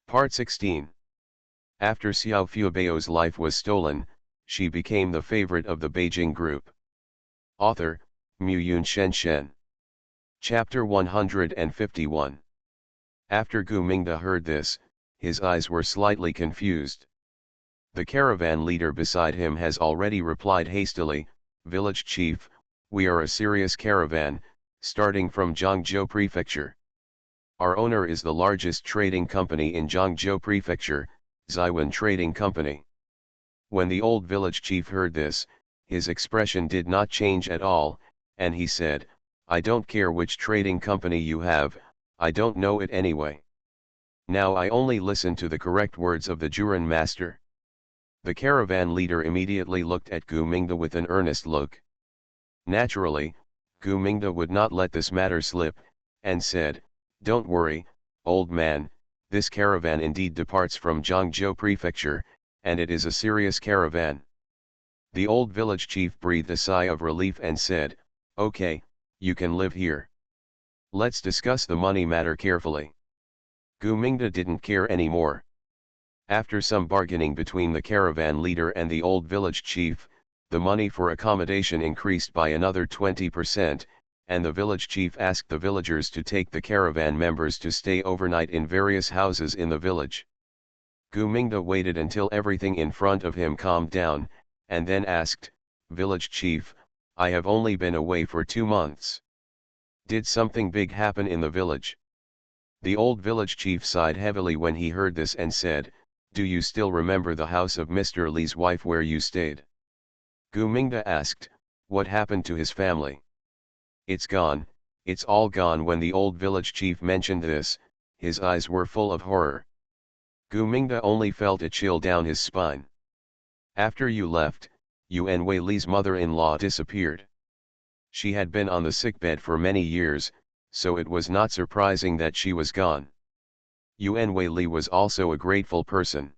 Part 16. After Xiao Fubao's life was stolen, she became the favorite of the Beijing group. Author, Muyun Shenshen. Chapter 151. After Gu Mingde heard this, his eyes were slightly confused. The caravan leader beside him has already replied hastily, "Village chief, we are a serious caravan, starting from Zhangzhou Prefecture. Our owner is the largest trading company in Zhangzhou Prefecture, Xiwan Trading Company." When the old village chief heard this, his expression did not change at all, and he said, "I don't care which trading company you have, I don't know it anyway. Now I only listen to the correct words of the Juran master." The caravan leader immediately looked at Gu Mingde with an earnest look. Naturally, Gu Mingde would not let this matter slip, and said, "Don't worry, old man, this caravan indeed departs from Zhangzhou Prefecture, and it is a serious caravan." The old village chief breathed a sigh of relief and said, "Okay, you can live here. Let's discuss the money matter carefully." Gu Mingde didn't care anymore. After some bargaining between the caravan leader and the old village chief, the money for accommodation increased by another 20%, and the village chief asked the villagers to take the caravan members to stay overnight in various houses in the village. Gu Mingde waited until everything in front of him calmed down, and then asked, "Village chief, I have only been away for 2 months. Did something big happen in the village?" The old village chief sighed heavily when he heard this and said, "Do you still remember the house of Mr. Li's wife where you stayed?" Gu Mingde asked, "What happened to his family?" "It's gone, it's all gone." When the old village chief mentioned this, his eyes were full of horror. Gu Mingde only felt a chill down his spine. "After you left, Yuan Wei Li's mother-in-law disappeared. She had been on the sickbed for many years, so it was not surprising that she was gone. Yuan Wei Li was also a grateful person.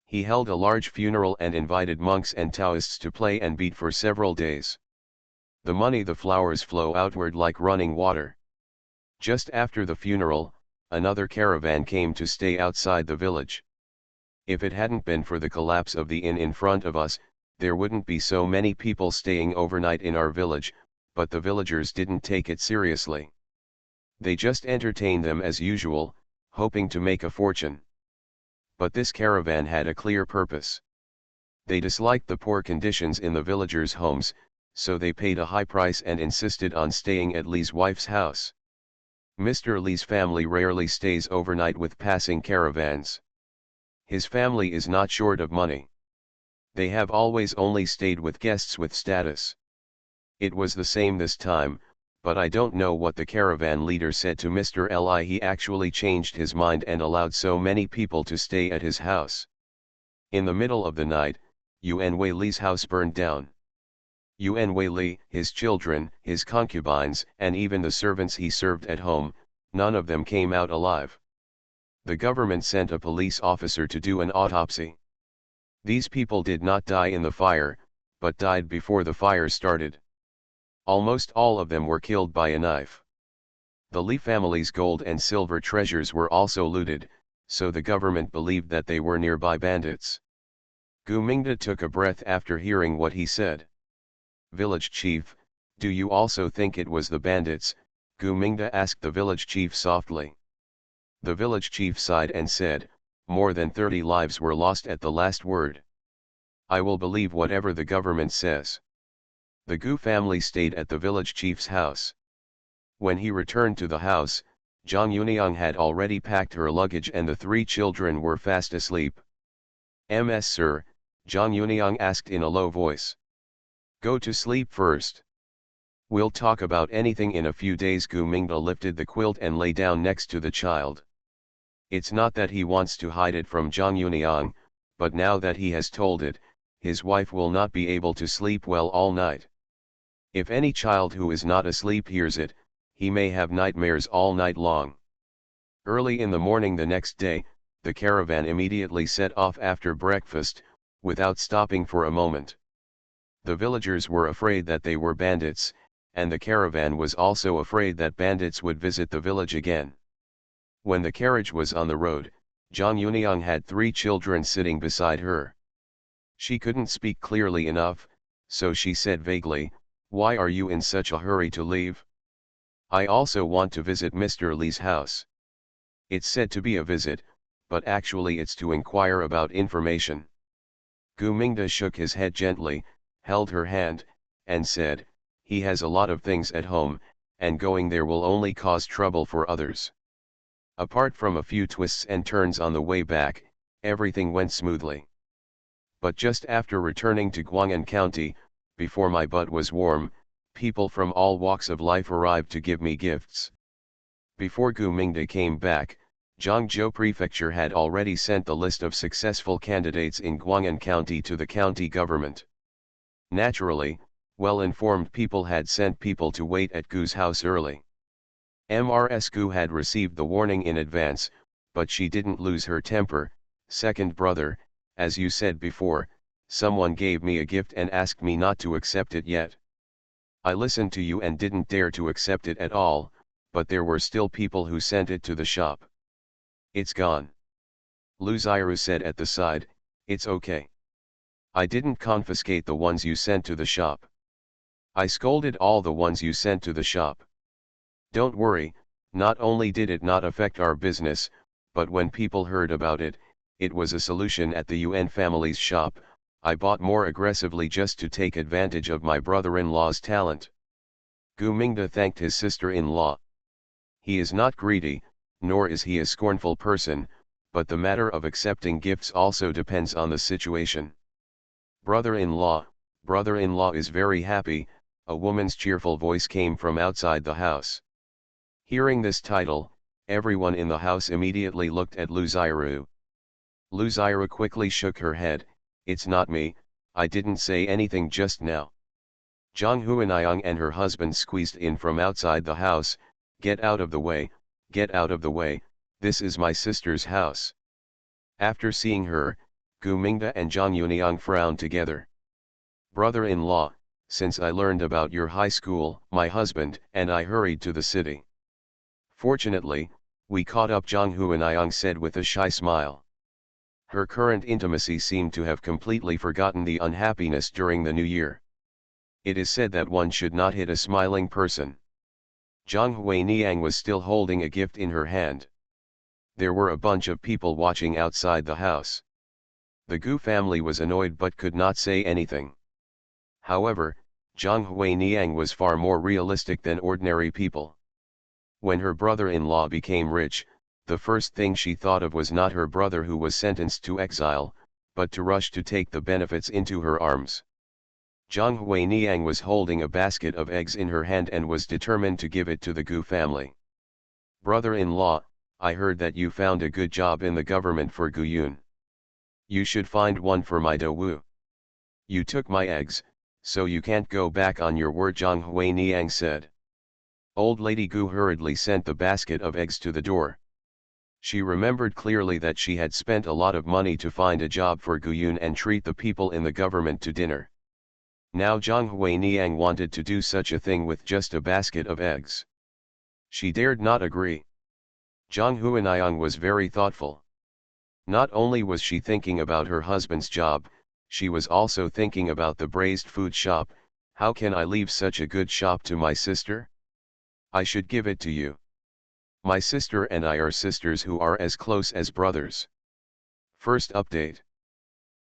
He held a large funeral and invited monks and Taoists to play and beat for several days. The money, the flowers flow outward like running water." Just after the funeral, another caravan came to stay outside the village. If it hadn't been for the collapse of the inn in front of us, there wouldn't be so many people staying overnight in our village, but the villagers didn't take it seriously. They just entertained them as usual, hoping to make a fortune. But this caravan had a clear purpose. They disliked the poor conditions in the villagers' homes, so they paid a high price and insisted on staying at Li's wife's house. Mr. Li's family rarely stays overnight with passing caravans. His family is not short of money. They have always only stayed with guests with status. It was the same this time, but I don't know what the caravan leader said to Mr. Li. He actually changed his mind and allowed so many people to stay at his house. In the middle of the night, Yuan Wei Li's house burned down. Yuan Wei Li, his children, his concubines, and even the servants he served at home, none of them came out alive. The government sent a police officer to do an autopsy. These people did not die in the fire, but died before the fire started. Almost all of them were killed by a knife. The Li family's gold and silver treasures were also looted, so the government believed that they were nearby bandits. Gu Mingde took a breath after hearing what he said. "Village chief, do you also think it was the bandits?" Gu Mingde asked the village chief softly. The village chief sighed and said, "More than 30 lives were lost at the last word. I will believe whatever the government says." The Gu family stayed at the village chief's house. When he returned to the house, Zhang Yuniang had already packed her luggage and the 3 children were fast asleep. "Ms. Sir," Zhang Yuniang asked in a low voice. "Go to sleep first. We'll talk about anything in a few days." Gu Mingde lifted the quilt and lay down next to the child. It's not that he wants to hide it from Zhang Yuniang, but now that he has told it, his wife will not be able to sleep well all night. If any child who is not asleep hears it, he may have nightmares all night long. Early in the morning the next day, the caravan immediately set off after breakfast, without stopping for a moment. The villagers were afraid that they were bandits, and the caravan was also afraid that bandits would visit the village again. When the carriage was on the road, Zhang Yuniang had 3 children sitting beside her. She couldn't speak clearly enough, so she said vaguely, "Why are you in such a hurry to leave?" "I also want to visit Mr. Li's house." It's said to be a visit, but actually it's to inquire about information. Gu Mingde shook his head gently, held her hand, and said, "He has a lot of things at home, and going there will only cause trouble for others." Apart from a few twists and turns on the way back, everything went smoothly. But just after returning to Guang'an County, before my butt was warm, people from all walks of life arrived to give me gifts. Before Gu Mingde came back, Zhangzhou Prefecture had already sent the list of successful candidates in Guang'an County to the county government. Naturally, well-informed people had sent people to wait at Gu's house early. Mrs. Gu had received the warning in advance, but she didn't lose her temper. "Second brother, as you said before, someone gave me a gift and asked me not to accept it yet. I listened to you and didn't dare to accept it at all, but there were still people who sent it to the shop. It's gone." Lu Xiru said at the side, "It's okay. I didn't confiscate the ones you sent to the shop. I scolded all the ones you sent to the shop. Don't worry, not only did it not affect our business, but when people heard about it, it was a solution at the Yuan family's shop. I bought more aggressively just to take advantage of my brother-in-law's talent." Gu Mingde thanked his sister-in-law. "He is not greedy, nor is he a scornful person, but the matter of accepting gifts also depends on the situation." Brother-in-law is very happy," a woman's cheerful voice came from outside the house. Hearing this title, everyone in the house immediately looked at Lu Xiru. Lu Xiru quickly shook her head, "It's not me, I didn't say anything just now." Zhang Huanyang and her husband squeezed in from outside the house, "Get out of the way, get out of the way, this is my sister's house." After seeing her, Gu Mingde and Zhang Yuniang frowned together. "Brother-in-law, since I learned about your high school, my husband and I hurried to the city. Fortunately, we caught up," Zhang Huanyang said with a shy smile. Her current intimacy seemed to have completely forgotten the unhappiness during the new year. It is said that one should not hit a smiling person. Zhang Huanyang was still holding a gift in her hand. There were a bunch of people watching outside the house. The Gu family was annoyed but could not say anything. However, Zhang Huanyang was far more realistic than ordinary people. When her brother-in-law became rich, the first thing she thought of was not her brother who was sentenced to exile, but to rush to take the benefits into her arms. Zhang Huanyang was holding a basket of eggs in her hand and was determined to give it to the Gu family. "Brother-in-law, I heard that you found a good job in the government for Guyun. You should find one for my Dawu. You took my eggs, so you can't go back on your word," Zhang Huanyang said. Old Lady Gu hurriedly sent the basket of eggs to the door. She remembered clearly that she had spent a lot of money to find a job for Guyun and treat the people in the government to dinner. Now Zhang Huanyang wanted to do such a thing with just a basket of eggs. She dared not agree. Zhang Huanyang was very thoughtful. Not only was she thinking about her husband's job, she was also thinking about the braised food shop. "How can I leave such a good shop to my sister? I should give it to you. My sister and I are sisters who are as close as brothers." First update.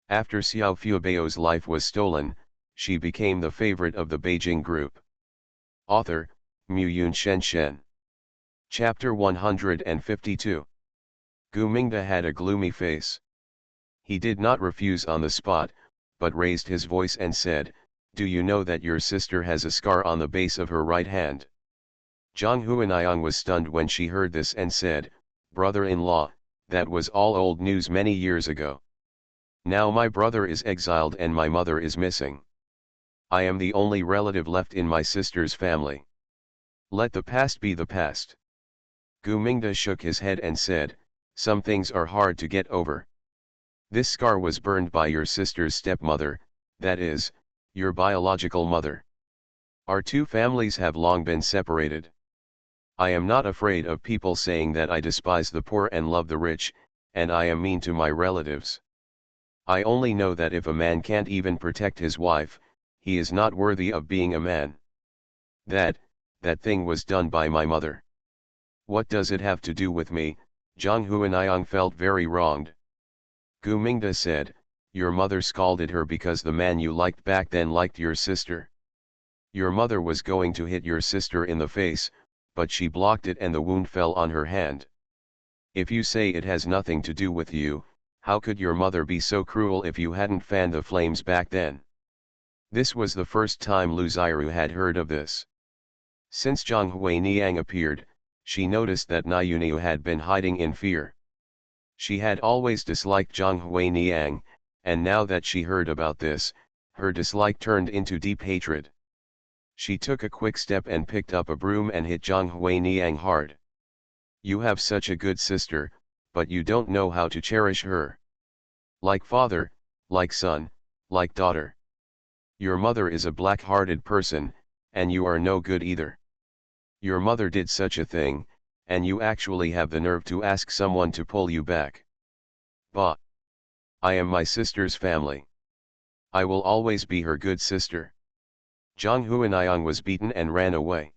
After Xiao Fubao's life was stolen, she became the favorite of the Beijing group. Author, Muyun Shenshen. Chapter 152. Gu Mingde had a gloomy face. He did not refuse on the spot, but raised his voice and said, "Do you know that your sister has a scar on the base of her right hand?" Zhang Huanyang was stunned when she heard this and said, "Brother-in-law, that was all old news many years ago. Now my brother is exiled and my mother is missing. I am the only relative left in my sister's family. Let the past be the past." Gu Mingde shook his head and said, "Some things are hard to get over. This scar was burned by your sister's stepmother, that is, your biological mother. Our two families have long been separated. I am not afraid of people saying that I despise the poor and love the rich, and I am mean to my relatives. I only know that if a man can't even protect his wife, he is not worthy of being a man. That thing was done by my mother. What does it have to do with me? Zhang Huanyang felt very wronged. Gu Mingda said, your mother scalded her because the man you liked back then liked your sister. Your mother was going to hit your sister in the face, but she blocked it and the wound fell on her hand. If you say it has nothing to do with you, how could your mother be so cruel if you hadn't fanned the flames back then? This was the first time Lu Xiru had heard of this. Since Zhang Huaniang appeared, she noticed that Niuniu had been hiding in fear. She had always disliked Zhang Huaniang, and now that she heard about this, her dislike turned into deep hatred. She took a quick step and picked up a broom and hit Zhang Huaniang hard. You have such a good sister, but you don't know how to cherish her. Like father, like son, like daughter. Your mother is a black-hearted person, and you are no good either. Your mother did such a thing, and you actually have the nerve to ask someone to pull you back. Bah! I am my sister's family. I will always be her good sister. Zhang Huanyang was beaten and ran away.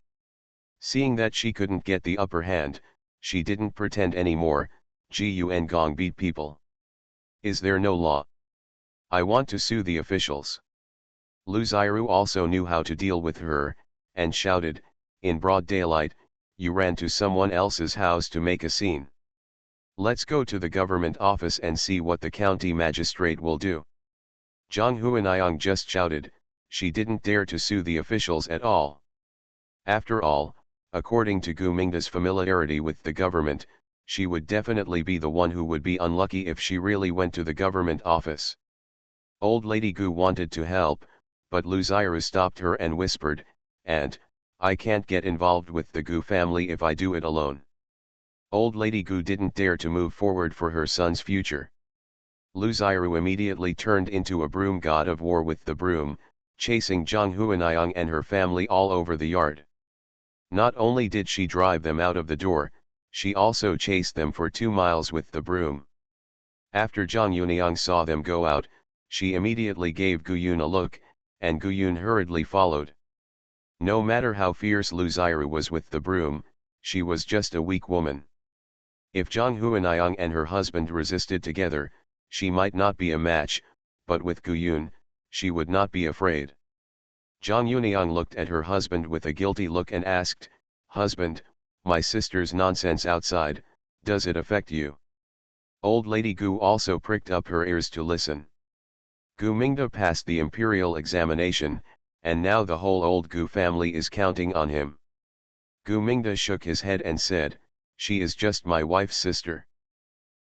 Seeing that she couldn't get the upper hand, she didn't pretend anymore. Yun Gong beat people. Is there no law? I want to sue the officials. Lu Xiru also knew how to deal with her, and shouted, in broad daylight, you ran to someone else's house to make a scene. Let's go to the government office and see what the county magistrate will do. Zhang Huanyang just shouted, she didn't dare to sue the officials at all. After all, according to Gu Mingda's familiarity with the government, she would definitely be the one who would be unlucky if she really went to the government office. Old Lady Gu wanted to help, but Lu Xiru stopped her and whispered, "Aunt, I can't get involved with the Gu family if I do it alone." Old Lady Gu didn't dare to move forward for her son's future. Lu Xiru immediately turned into a broom god of war with the broom, chasing Zhang Huanyang and her family all over the yard. Not only did she drive them out of the door, she also chased them for 2 miles with the broom. After Zhang Huanyang saw them go out, she immediately gave Guyun a look, and Guyun hurriedly followed. No matter how fierce Lu Xiru was with the broom, she was just a weak woman. If Zhang Huanyang and her husband resisted together, she might not be a match, but with Guyun, she would not be afraid. Zhang Huanyang looked at her husband with a guilty look and asked, "Husband, my sister's nonsense outside, does it affect you?" Old Lady Gu also pricked up her ears to listen. Gu Mingda passed the imperial examination, and now the whole old Gu family is counting on him. Gu Mingda shook his head and said, "She is just my wife's sister.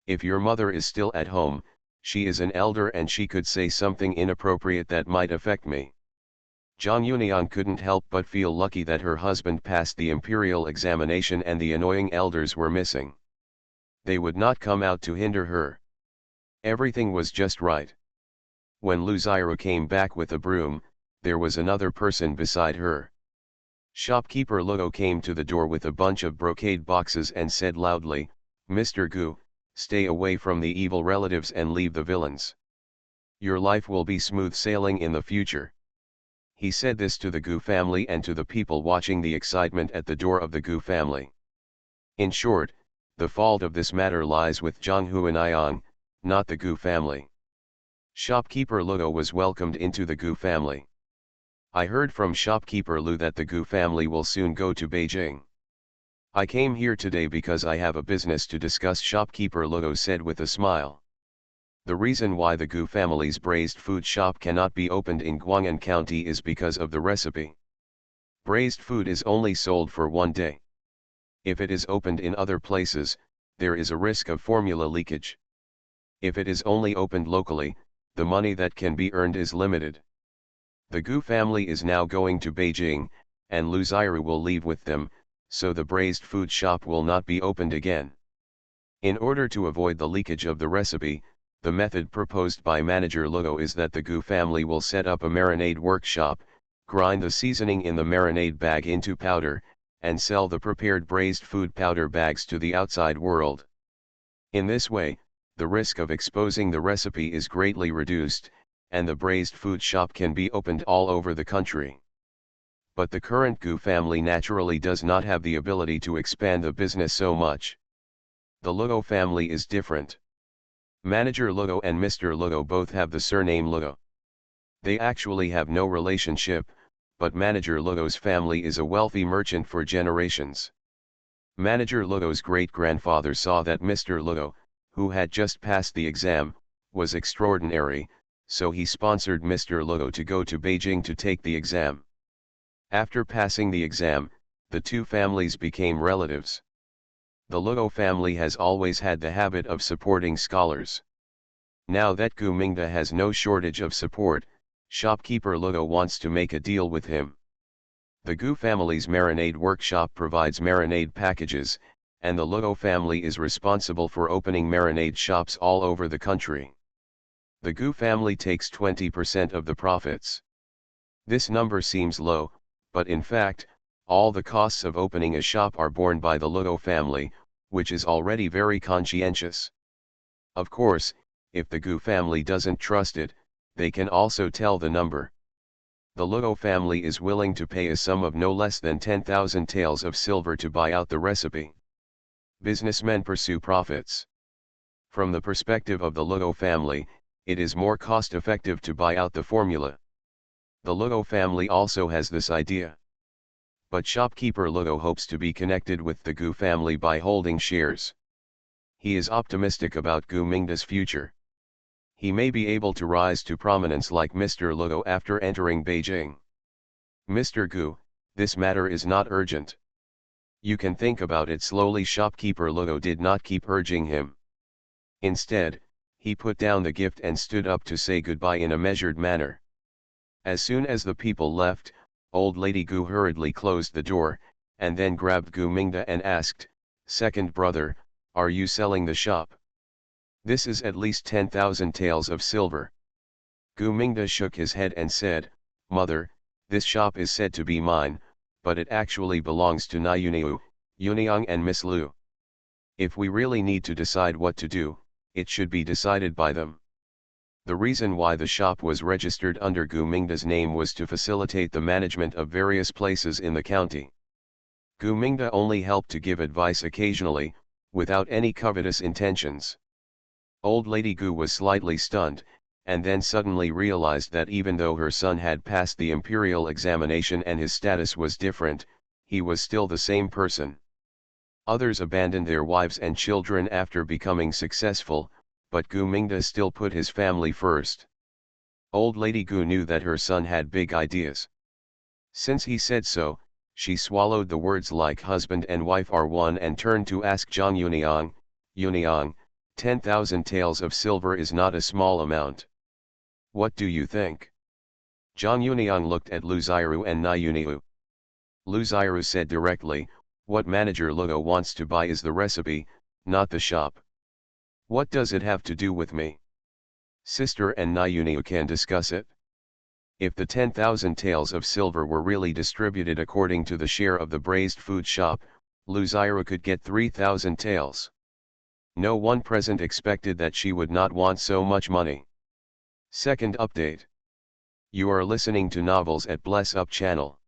If your mother is still at home, she is an elder and she could say something inappropriate that might affect me." Zhang Huanyang couldn't help but feel lucky that her husband passed the imperial examination and the annoying elders were missing. They would not come out to hinder her. Everything was just right. When Lu Xiru came back with a broom, there was another person beside her. Shopkeeper Luo came to the door with a bunch of brocade boxes and said loudly, "Mr. Gu, stay away from the evil relatives and leave the villains. Your life will be smooth sailing in the future." He said this to the Gu family and to the people watching the excitement at the door of the Gu family. In short, the fault of this matter lies with Zhang Huanyang, not the Gu family. Shopkeeper Luo was welcomed into the Gu family. I heard from Shopkeeper Lu that the Gu family will soon go to Beijing. I came here today because I have a business to discuss, Shopkeeper Luo said with a smile. The reason why the Gu family's braised food shop cannot be opened in Guang'an County is because of the recipe. Braised food is only sold for 1 day. If it is opened in other places, there is a risk of formula leakage. If it is only opened locally, the money that can be earned is limited. The Gu family is now going to Beijing, and Lu Xiru will leave with them, so the braised food shop will not be opened again. In order to avoid the leakage of the recipe, the method proposed by Manager Luo is that the Gu family will set up a marinade workshop, grind the seasoning in the marinade bag into powder, and sell the prepared braised food powder bags to the outside world. In this way, the risk of exposing the recipe is greatly reduced, and the braised food shop can be opened all over the country. But the current Gu family naturally does not have the ability to expand the business so much. The Luo family is different. Manager Luo and Mr. Luo both have the surname Luo. They actually have no relationship, but Manager Luo's family is a wealthy merchant for generations. Manager Luo's great-grandfather saw that Mr. Luo, who had just passed the exam, was extraordinary, so he sponsored Mr. Luo to go to Beijing to take the exam. After passing the exam, the two families became relatives. The Luo family has always had the habit of supporting scholars. Now that Gu Mingda has no shortage of support, shopkeeper Luo wants to make a deal with him. The Gu family's marinade workshop provides marinade packages, and the Luo family is responsible for opening marinade shops all over the country. The Gu family takes 20% of the profits. This number seems low, but in fact, all the costs of opening a shop are borne by the Luo family, which is already very conscientious. Of course, if the Gu family doesn't trust it, they can also tell the number. The Luo family is willing to pay a sum of no less than 10,000 taels of silver to buy out the recipe. Businessmen pursue profits. From the perspective of the Luo family, it is more cost-effective to buy out the formula. The Luo family also has this idea. But shopkeeper Luo hopes to be connected with the Gu family by holding shares. He is optimistic about Gu Mingda's future. He may be able to rise to prominence like Mr. Luo after entering Beijing. Mr. Gu, this matter is not urgent. You can think about it slowly. Shopkeeper Luo did not keep urging him. Instead, he put down the gift and stood up to say goodbye in a measured manner. As soon as the people left, old lady Gu hurriedly closed the door, and then grabbed Gu Mingda and asked, "Second brother, are you selling the shop? This is at least 10,000 taels of silver." Gu Mingda shook his head and said, "Mother, this shop is said to be mine, but it actually belongs to Na Yuniu, Yuniang and Miss Lu. If we really need to decide what to do, it should be decided by them." The reason why the shop was registered under Gu Mingda's name was to facilitate the management of various places in the county. Gu Mingda only helped to give advice occasionally, without any covetous intentions. Old lady Gu was slightly stunned, and then suddenly realized that even though her son had passed the imperial examination and his status was different, he was still the same person. Others abandoned their wives and children after becoming successful, but Gu Mingda still put his family first. Old lady Gu knew that her son had big ideas. Since he said so, she swallowed the words like husband and wife are one and turned to ask Zhang Yuniang, "Yuniang, 10,000 taels of silver is not a small amount. What do you think?" Zhang Yuniang looked at Lu Xiru and Na Yuniu. Lu Xiru said directly, "What Manager Luo wants to buy is the recipe, not the shop. What does it have to do with me? Sister and Na Yuniu can discuss it." If the 10,000 taels of silver were really distributed according to the share of the braised food shop, Lu Xiru could get 3,000 taels. No one present expected that she would not want so much money. Second update. You are listening to novels at Bless Up channel.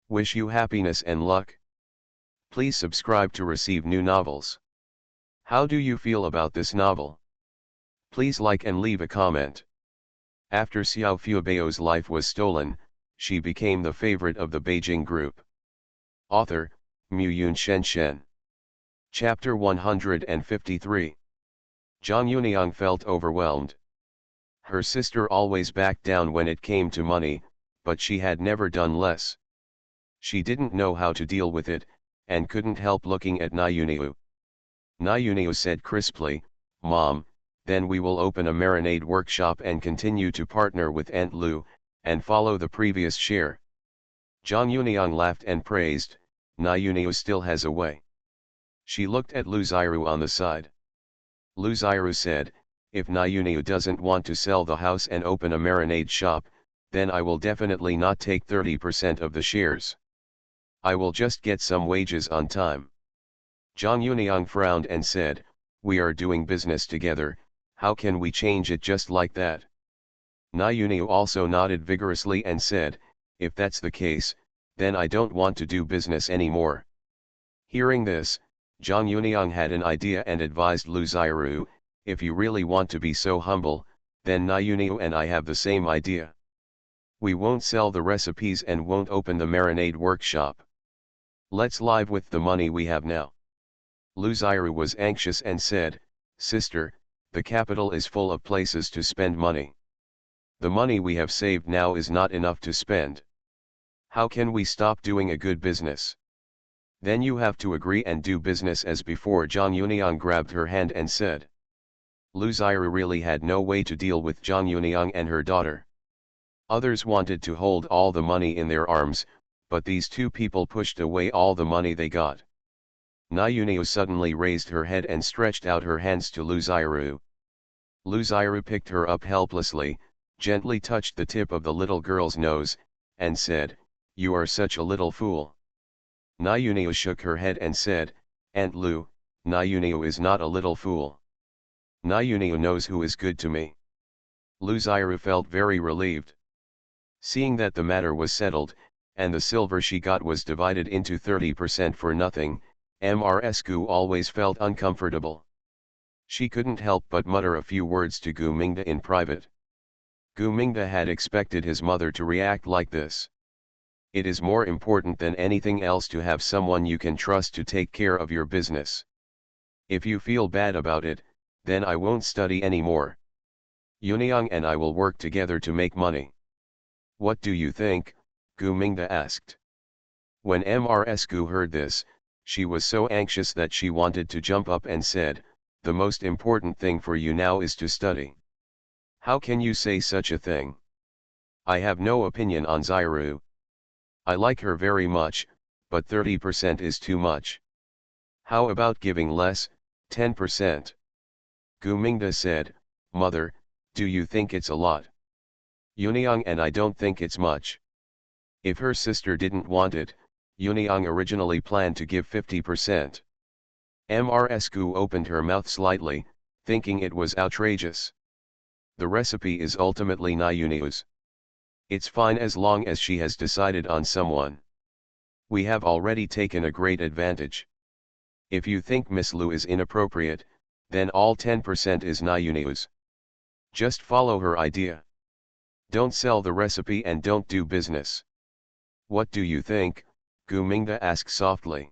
Wish you happiness and luck. Please subscribe to receive new novels. How do you feel about this novel? Please like and leave a comment. After Xiao Fubao's life was stolen, she became the favorite of the Beijing group. Author, Muyun Shenshen. Chapter 153. Zhang Yuniang felt overwhelmed. Her sister always backed down when it came to money, but she had never done less. She didn't know how to deal with it, and couldn't help looking at Na Yuniu. Na Yuniu said crisply, "Mom, then we will open a marinade workshop and continue to partner with Aunt Lu, and follow the previous share." Zhang Yuniang laughed and praised, "Na Yuniu still has a way." She looked at Lu Xiru on the side. Lu Xiru said, "If Na Yuniu doesn't want to sell the house and open a marinade shop, then I will definitely not take 30% of the shares. I will just get some wages on time." Zhang Yuniang frowned and said, We are doing business together, how can we change it just like that? Na Yunio also nodded vigorously and said, if that's the case, then I don't want to do business anymore. Hearing this, Zhang Yuniang had an idea and advised Lu Xiaoru, if you really want to be so humble, then Na Yunio and I have the same idea. We won't sell the recipes and won't open the marinade workshop. Let's live with the money we have now. Lu Xiaoru was anxious and said, sister, the capital is full of places to spend money. The money we have saved now is not enough to spend. How can we stop doing a good business? Then you have to agree and do business as before. Zhang Yuniang grabbed her hand and said. Lu Xiaoru really had no way to deal with Zhang Yuniang and her daughter. Others wanted to hold all the money in their arms, but these two people pushed away all the money they got. Na Yunio suddenly raised her head and stretched out her hands to Lu Xiaoru. Lu Xiaoru picked her up helplessly, gently touched the tip of the little girl's nose, and said, you are such a little fool. Na Yunio shook her head and said, Aunt Lu, Na Yunio is not a little fool. Na Yunio knows who is good to me. Lu Xiaoru felt very relieved. Seeing that the matter was settled, and the silver she got was divided into 30% for nothing, Mrsgu always felt uncomfortable. She couldn't help but mutter a few words to Gu Mingda in private. Gu Mingda had expected his mother to react like this. It is more important than anything else to have someone you can trust to take care of your business. If you feel bad about it, then I won't study anymore. Yuniang and I will work together to make money. What do you think? Gu Mingda asked. When Mrsgu heard this, she was so anxious that she wanted to jump up and said, the most important thing for you now is to study. How can you say such a thing? I have no opinion on Xiaoru. I like her very much, but 30% is too much. How about giving less, 10%? Gu Mingda said, Mother, do you think it's a lot? Yuniang and I don't think it's much. If her sister didn't want it, Yuniang originally planned to give 50%. Mrsgu opened her mouth slightly, thinking it was outrageous. The recipe is ultimately Na Yunio's. It's fine as long as she has decided on someone. We have already taken a great advantage. If you think Miss Lu is inappropriate, then all 10% is Na Yunio's. Just follow her idea. Don't sell the recipe and don't do business. What do you think? Gu Mingda asked softly.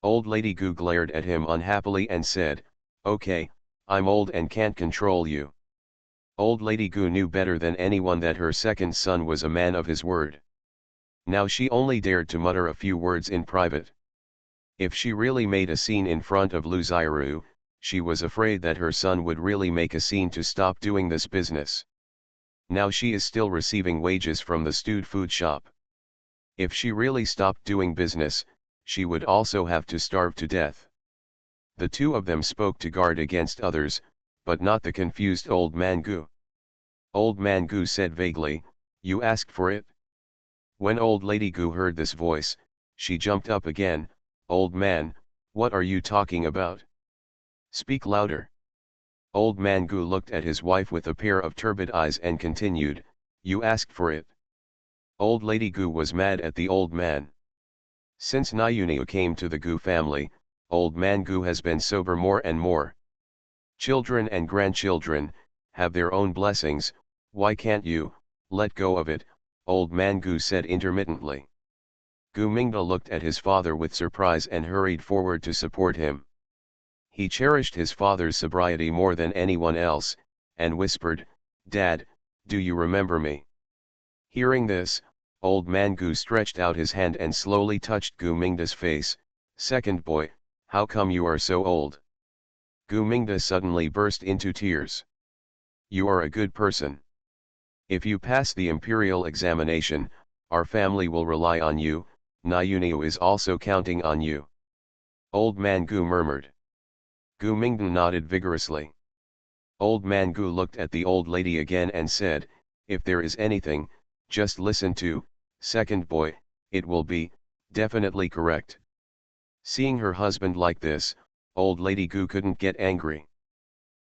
Old Lady Gu glared at him unhappily and said, okay, I'm old and can't control you. Old Lady Gu knew better than anyone that her second son was a man of his word. Now she only dared to mutter a few words in private. If she really made a scene in front of Lu Xiaoru, she was afraid that her son would really make a scene to stop doing this business. Now she is still receiving wages from the stewed food shop. If she really stopped doing business, she would also have to starve to death. The two of them spoke to guard against others, but not the confused old man Gu. Old man Gu said vaguely, you asked for it? When old lady Gu heard this voice, she jumped up again, old man, what are you talking about? Speak louder. Old man Gu looked at his wife with a pair of turbid eyes and continued, you asked for it. Old lady Gu was mad at the old man. Since Na Yunio came to the Gu family, old man Gu has been sober more and more. Children and grandchildren have their own blessings, why can't you let go of it? Old man Gu said intermittently. Gu Mingda looked at his father with surprise and hurried forward to support him. He cherished his father's sobriety more than anyone else, and whispered, Dad, do you remember me? Hearing this, old man Gu stretched out his hand and slowly touched Gu Mingda's face. Second boy, how come you are so old? Gu Mingda suddenly burst into tears. You are a good person. If you pass the imperial examination, our family will rely on you, Na Yunio is also counting on you. Old man Gu murmured. Gu Mingda nodded vigorously. Old man Gu looked at the old lady again and said, if there is anything, just listen to, second boy, it will be, definitely correct. Seeing her husband like this, Old Lady Gu couldn't get angry.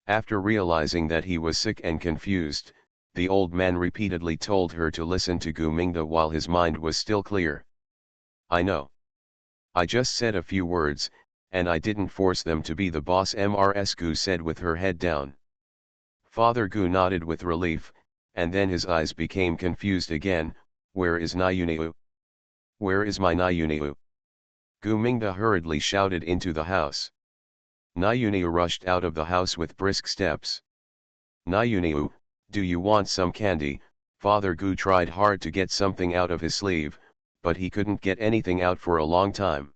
After realizing that he was sick and confused, the old man repeatedly told her to listen to Gu Mingda while his mind was still clear. I know. I just said a few words, and I didn't force them to be the boss, Mrs. Gu said with her head down. Father Gu nodded with relief, and then his eyes became confused again. Where is Nyuniu? Where is my Nyuniu? Gu Mingda hurriedly shouted into the house. Nyuniu rushed out of the house with brisk steps. Nyuniu, do you want some candy? Father Gu tried hard to get something out of his sleeve, but he couldn't get anything out for a long time.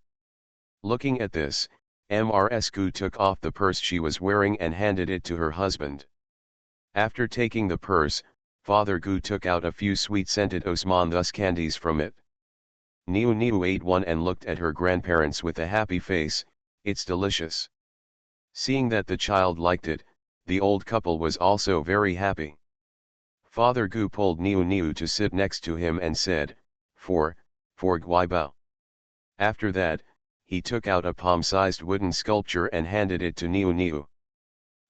Looking at this, Mrs. Gu took off the purse she was wearing and handed it to her husband. After taking the purse, Father Gu took out a few sweet-scented Osmanthus candies from it. Niu Niu ate one and looked at her grandparents with a happy face. It's delicious. Seeing that the child liked it, the old couple was also very happy. Father Gu pulled Niu Niu to sit next to him and said, for Guibao. After that, he took out a palm-sized wooden sculpture and handed it to Niu Niu.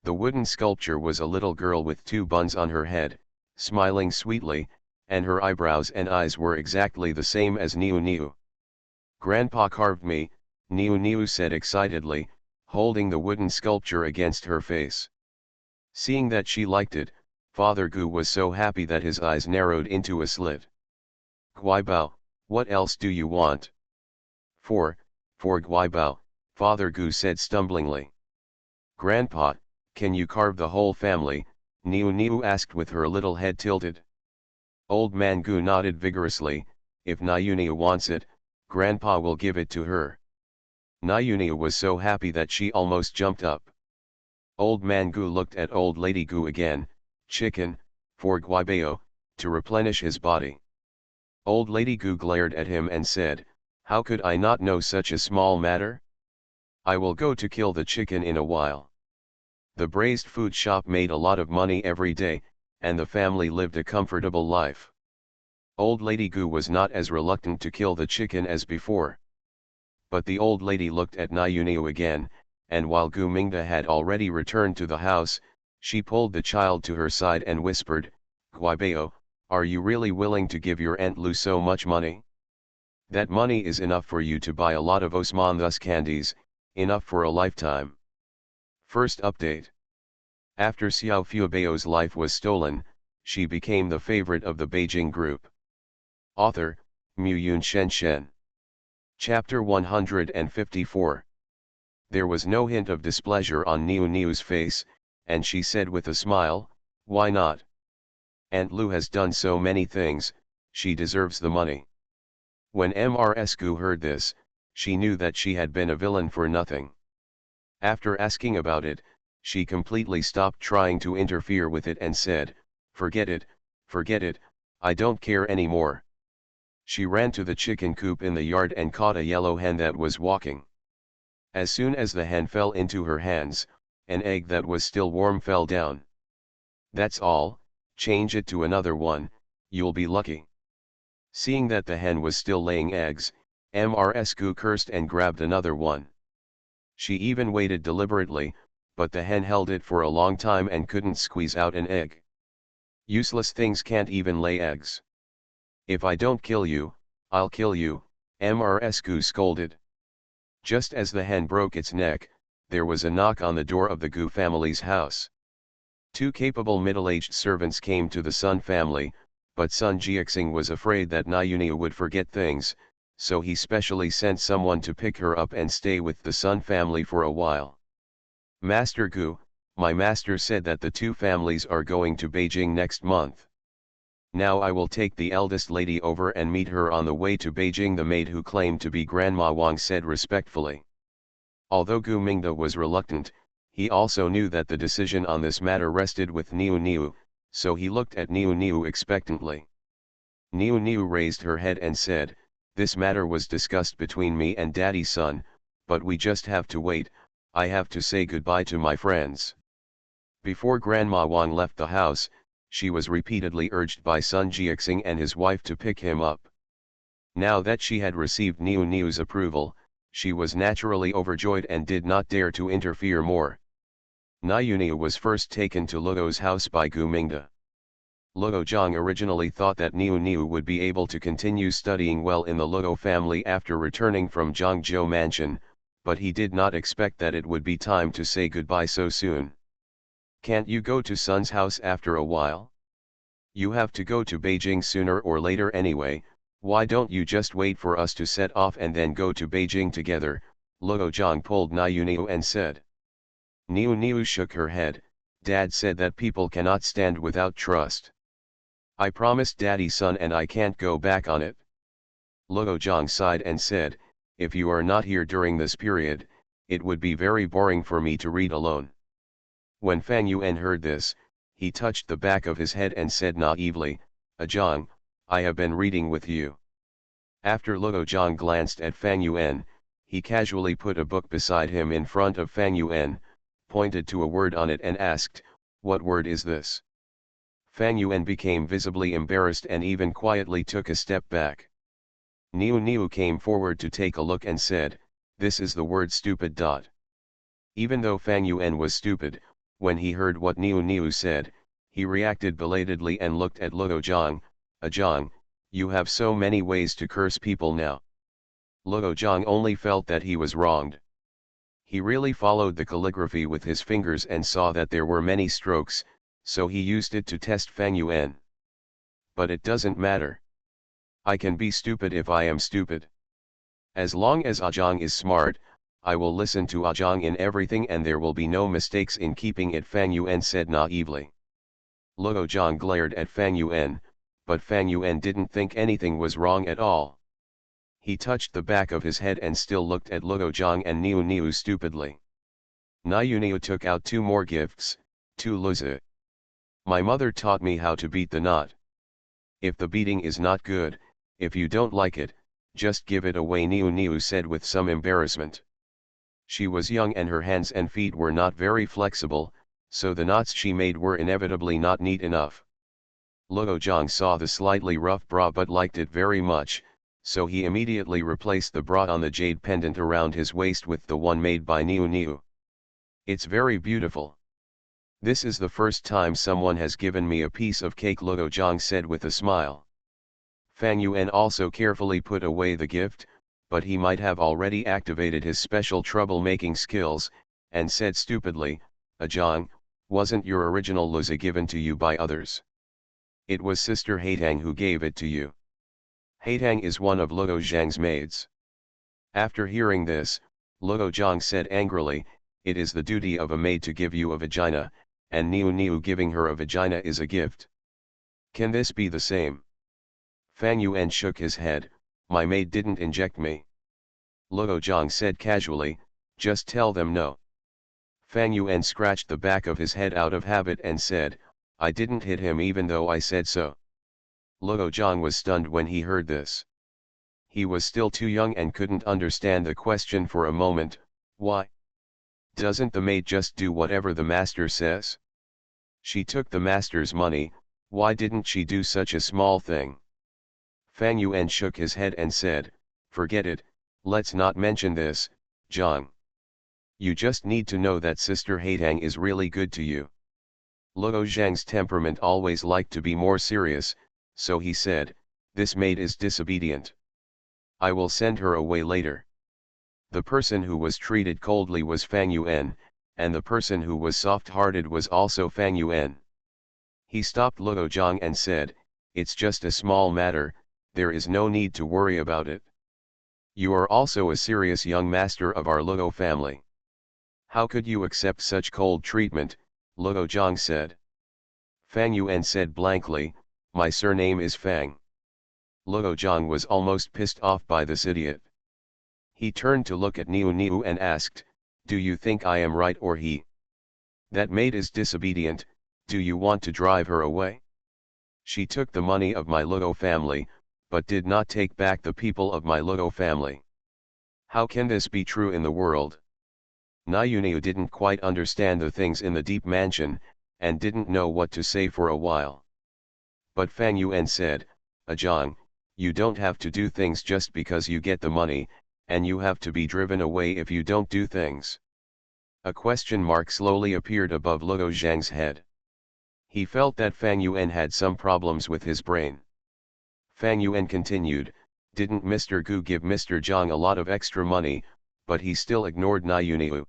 The wooden sculpture was a little girl with two buns on her head, smiling sweetly, and her eyebrows and eyes were exactly the same as Niu Niu. Grandpa carved me, Niu Niu said excitedly, holding the wooden sculpture against her face. Seeing that she liked it, Father Gu was so happy that his eyes narrowed into a slit. Guibao, what else do you want? For Guibao, Father Gu said stumblingly. Grandpa, can you carve the whole family? Niu Niu asked with her little head tilted. Old man Gu nodded vigorously. If Niu wants it, Grandpa will give it to her. Niu was so happy that she almost jumped up. Old man Gu looked at old lady Gu again. Chicken, for Guibao, to replenish his body. Old lady Gu glared at him and said, how could I not know such a small matter? I will go to kill the chicken in a while. The braised food shop made a lot of money every day, and the family lived a comfortable life. Old Lady Gu was not as reluctant to kill the chicken as before. But the old lady looked at Niu again, and while Gu Mingda had already returned to the house, she pulled the child to her side and whispered, Guibao, are you really willing to give your Aunt Lu so much money? That money is enough for you to buy a lot of Osmanthus candies, enough for a lifetime. First update. After Xiao Fubao's life was stolen, she became the favorite of the Beijing group. Author, Muyun Shenshen. Chapter 154. There was no hint of displeasure on Niu Niu's face, and she said with a smile, why not? Aunt Lu has done so many things, she deserves the money. When Mrs. Gu heard this, she knew that she had been a villain for nothing. After asking about it, she completely stopped trying to interfere with it and said, forget it, I don't care anymore. She ran to the chicken coop in the yard and caught a yellow hen that was walking. As soon as the hen fell into her hands, an egg that was still warm fell down. That's all, change it to another one, you'll be lucky. Seeing that the hen was still laying eggs, Mrs. Gu cursed and grabbed another one. She even waited deliberately, but the hen held it for a long time and couldn't squeeze out an egg. Useless things can't even lay eggs. If I don't kill you, I'll kill you, Mrs. Gu scolded. Just as the hen broke its neck, there was a knock on the door of the Gu family's house. Two capable middle-aged servants came to the Sun family, but Sun Jiaxing was afraid that Niu would forget things, so he specially sent someone to pick her up and stay with the Sun family for a while. Master Gu, my master said that the two families are going to Beijing next month. Now I will take the eldest lady over and meet her on the way to Beijing, the maid who claimed to be Grandma Wang said respectfully. Although Gu Mingda was reluctant, he also knew that the decision on this matter rested with Niu, so he looked at Niu expectantly. Niu raised her head and said, this matter was discussed between me and Daddy Sun, but we just have to wait, I have to say goodbye to my friends. Before Grandma Wang left the house, she was repeatedly urged by Sun Jiaxing and his wife to pick him up. Now that she had received Niu's approval, She was naturally overjoyed and did not dare to interfere more. Niu was first taken to Luo's house by Gu Mingde. Luo Zhang originally thought that Niu would be able to continue studying well in the Luo family after returning from Zhangzhou Mansion, but he did not expect that it would be time to say goodbye so soon. Can't you go to Sun's house after a while? You have to go to Beijing sooner or later anyway, why don't you just wait for us to set off and then go to Beijing together? Luo Zhang pulled Niu and said. Niu shook her head. Dad said that people cannot stand without trust. I promised Daddy Son and I can't go back on it. Luo Zhang sighed and said, if you are not here during this period, it would be very boring for me to read alone. When Fang Yuan heard this, he touched the back of his head and said naively, Zhang, I have been reading with you. After Luo Zhang glanced at Fang Yuan, he casually put a book beside him in front of Fang Yuan, pointed to a word on it and asked, what word is this? Fang Yuan became visibly embarrassed and even quietly took a step back. Niu came forward to take a look and said, this is the word stupid. Even though Fang Yuan was stupid, when he heard what Niu said, he reacted belatedly and looked at Luo Zhang, Zhang, you have so many ways to curse people now. Luo Zhang only felt that he was wronged. He really followed the calligraphy with his fingers and saw that there were many strokes, so he used it to test Fang Yuan. But it doesn't matter. I can be stupid if I am stupid. As long as Zhang is smart, I will listen to Zhang in everything and there will be no mistakes in keeping it, Fang Yuan said naively. Luo Zhang glared at Fang Yuan, but Fang Yuan didn't think anything was wrong at all. He touched the back of his head and still looked at Luo Zhang and Niu stupidly. Niu took out 2 more gifts, 2 luzi. My mother taught me how to beat the knot. If the beating is not good, if you don't like it, just give it away, Niu said with some embarrassment. She was young and her hands and feet were not very flexible, so the knots she made were inevitably not neat enough. Luo Zhang saw the slightly rough bra but liked it very much, so he immediately replaced the bra on the jade pendant around his waist with the one made by Niu. It's very beautiful. This is the first time someone has given me a piece of cake, Luo Zhang said with a smile. Fang Yuan also carefully put away the gift, but he might have already activated his special troublemaking skills, and said stupidly, Zhang, wasn't your original luzi given to you by others? It was Sister Haitang who gave it to you. Haitang is one of Luo Zhang's maids. After hearing this, Luo Zhang said angrily, it is the duty of a maid to give you a vagina, and Niu giving her a vagina is a gift. Can this be the same? Fang Yuan shook his head, my maid didn't inject me. Luo Zhang said casually, just tell them no. Fang Yuan scratched the back of his head out of habit and said, I didn't hit him even though I said so. Luo Zhang was stunned when he heard this. He was still too young and couldn't understand the question for a moment, why? Doesn't the maid just do whatever the master says? She took the master's money, why didn't she do such a small thing? Fang Yuan shook his head and said, forget it, let's not mention this, Zhang. You just need to know that Sister Haitang is really good to you. Luo Zhang's temperament always liked to be more serious, so he said, this maid is disobedient. I will send her away later. The person who was treated coldly was Fang Yuan, and the person who was soft-hearted was also Fang Yuan. He stopped Luo Zhang and said, it's just a small matter, there is no need to worry about it. You are also a serious young master of our Luo family. How could you accept such cold treatment? Luo Zhang said. Fang Yuan said blankly, my surname is Fang. Luo Zhang was almost pissed off by this idiot. He turned to look at Niu and asked, do you think I am right or he? That maid is disobedient, do you want to drive her away? She took the money of my Luo family, but did not take back the people of my Luo family. How can this be true in the world? Niu didn't quite understand the things in the deep mansion, and didn't know what to say for a while. But Fang Yuan said, Zhang, you don't have to do things just because you get the money, and you have to be driven away if you don't do things. A question mark slowly appeared above Luo Zhang's head. He felt that Fang Yuan had some problems with his brain. Fang Yuan continued, didn't Mr. Gu give Mr. Zhang a lot of extra money, but he still ignored Na Yuniu.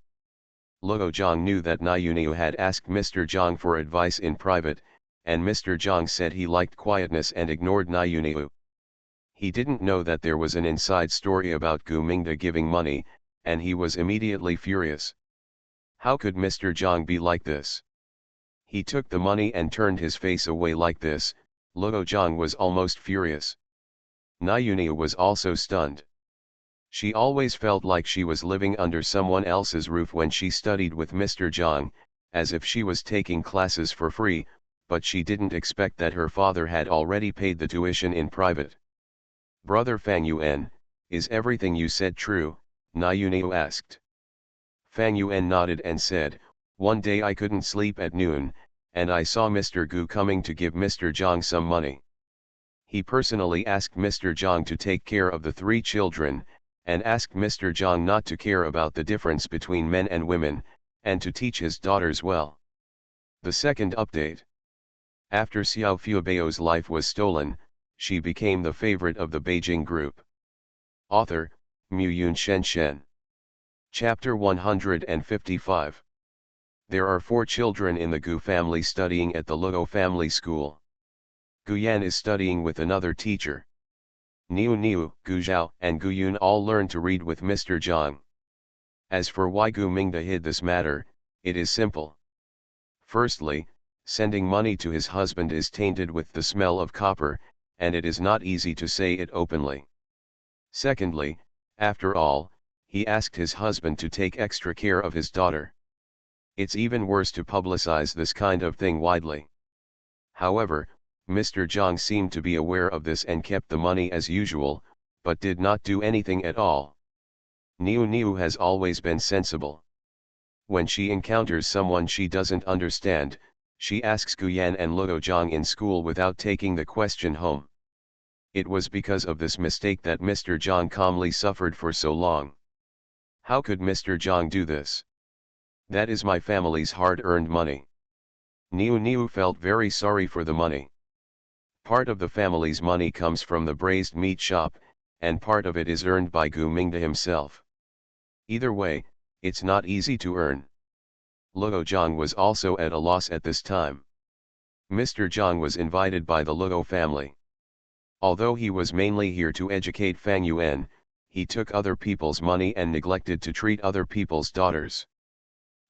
Luo Zhang knew that Na Yuniu had asked Mr. Zhang for advice in private, and Mr. Zhang said he liked quietness and ignored Na Yuniu. He didn't know that there was an inside story about Gu Mingde giving money, and he was immediately furious. How could Mr. Zhang be like this? He took the money and turned his face away like this. Luo Zhang was almost furious. Na Yuniu was also stunned. She always felt like she was living under someone else's roof when she studied with Mr. Zhang, as if she was taking classes for free, but she didn't expect that her father had already paid the tuition in private. Brother Fang Yuan, is everything you said true? Na Yuniu asked. Fang Yuan nodded and said, one day I couldn't sleep at noon, and I saw Mr. Gu coming to give Mr. Zhang some money. He personally asked Mr. Zhang to take care of the 3 children, and asked Mr. Zhang not to care about the difference between men and women, and to teach his daughters well. The second update. After Xiao Fubao's life was stolen, she became the favorite of the Beijing group. Author, Muyun Shen. Chapter 155. There are 4 children in the Gu family studying at the Luo family school. Gu Yan is studying with another teacher. Niu, Gu Zhao, and Gu Yun all learned to read with Mr. Zhang. As for why Gu Mingde hid this matter, it is simple. Firstly, sending money to his husband is tainted with the smell of copper, and it is not easy to say it openly. Secondly, after all, he asked his husband to take extra care of his daughter. It's even worse to publicize this kind of thing widely. However, Mr. Zhang seemed to be aware of this and kept the money as usual, but did not do anything at all. Niu has always been sensible. When she encounters someone she doesn't understand, she asks Gu Yan and Luo Zhang in school without taking the question home. It was because of this mistake that Mr. Zhang calmly suffered for so long. How could Mr. Zhang do this? That is my family's hard-earned money. Niu felt very sorry for the money. Part of the family's money comes from the braised meat shop, and part of it is earned by Gu Mingde himself. Either way, it's not easy to earn. Luo Zhang was also at a loss at this time. Mr. Zhang was invited by the Luo family. Although he was mainly here to educate Fang Yuan, he took other people's money and neglected to treat other people's daughters.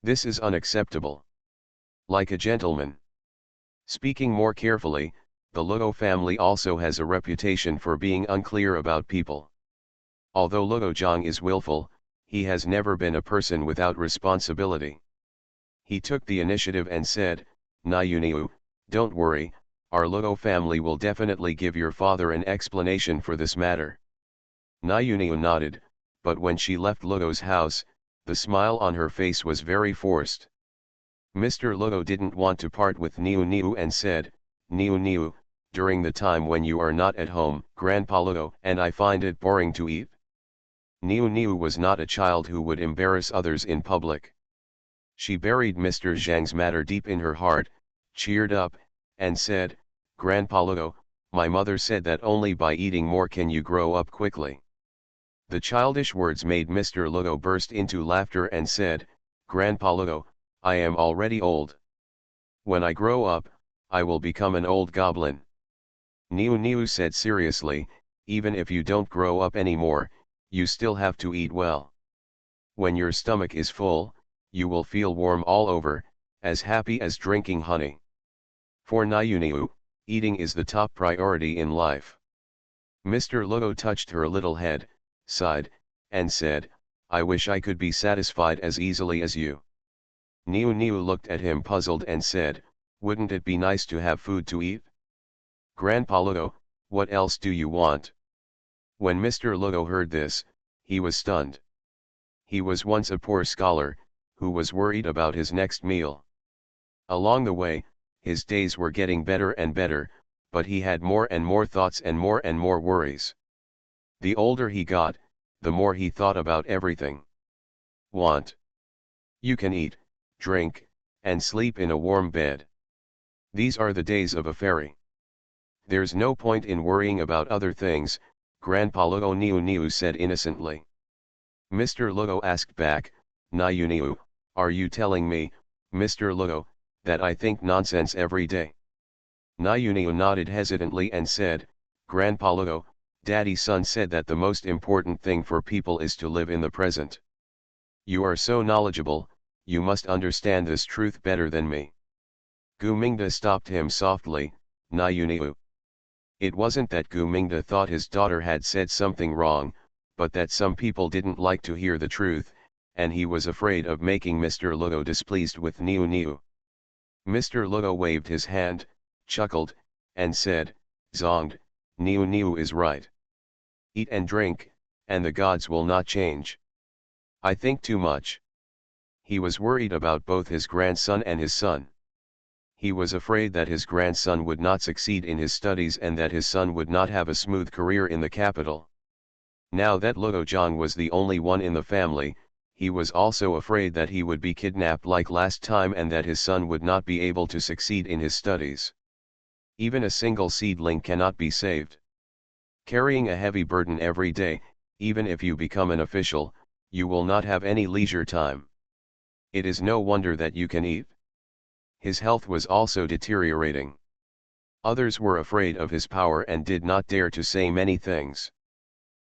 This is unacceptable. Like a gentleman. Speaking more carefully, the Luo family also has a reputation for being unclear about people. Although Luo Zhang is willful, he has never been a person without responsibility. He took the initiative and said, Na Yuniu, don't worry, our Luo family will definitely give your father an explanation for this matter. Na Yuniu nodded, but when she left Luo's house, the smile on her face was very forced. Mr. Luo didn't want to part with Niu and said, Niu, during the time when you are not at home, Grandpa Luo and I find it boring to eat. Niu was not a child who would embarrass others in public. She buried Mr. Zhang's matter deep in her heart, cheered up, and said, Grandpa Luo, my mother said that only by eating more can you grow up quickly. The childish words made Mr. Luo burst into laughter and said, Grandpa Luo, I am already old. When I grow up, I will become an old goblin. Niu said seriously, even if you don't grow up anymore, you still have to eat well. When your stomach is full, you will feel warm all over, as happy as drinking honey. For Niu, eating is the top priority in life. Mr. Luo touched her little head, sighed, and said, I wish I could be satisfied as easily as you. Niu looked at him puzzled and said, wouldn't it be nice to have food to eat? Grandpa Luo, what else do you want? When Mr. Luo heard this, he was stunned. He was once a poor scholar, who was worried about his next meal. Along the way, his days were getting better and better, but he had more and more thoughts and more worries. The older he got, the more he thought about everything. Want. You can eat, drink, and sleep in a warm bed. These are the days of a fairy. There's no point in worrying about other things, Grandpa Luo Niu Niu said innocently. Mr. Luo asked back, Niu Niu, are you telling me, Mr. Luo, that I think nonsense every day? Niu Niu nodded hesitantly and said, Grandpa Luo, Daddy's son said that the most important thing for people is to live in the present. You are so knowledgeable, you must understand this truth better than me. Gu Mingda stopped him softly, Niu Niu. It wasn't that Gu Mingda thought his daughter had said something wrong, but that some people didn't like to hear the truth, and he was afraid of making Mr. Luo displeased with Niu Niu. Mr. Luo waved his hand, chuckled, and said, Zonged, Niu Niu is right. Eat and drink, and the gods will not change. I think too much. He was worried about both his grandson and his son. He was afraid that his grandson would not succeed in his studies and that his son would not have a smooth career in the capital. Now that Luo Zhang was the only one in the family, he was also afraid that he would be kidnapped like last time and that his son would not be able to succeed in his studies. Even a single seedling cannot be saved. Carrying a heavy burden every day, even if you become an official, you will not have any leisure time. It is no wonder that you can eat. His health was also deteriorating. Others were afraid of his power and did not dare to say many things.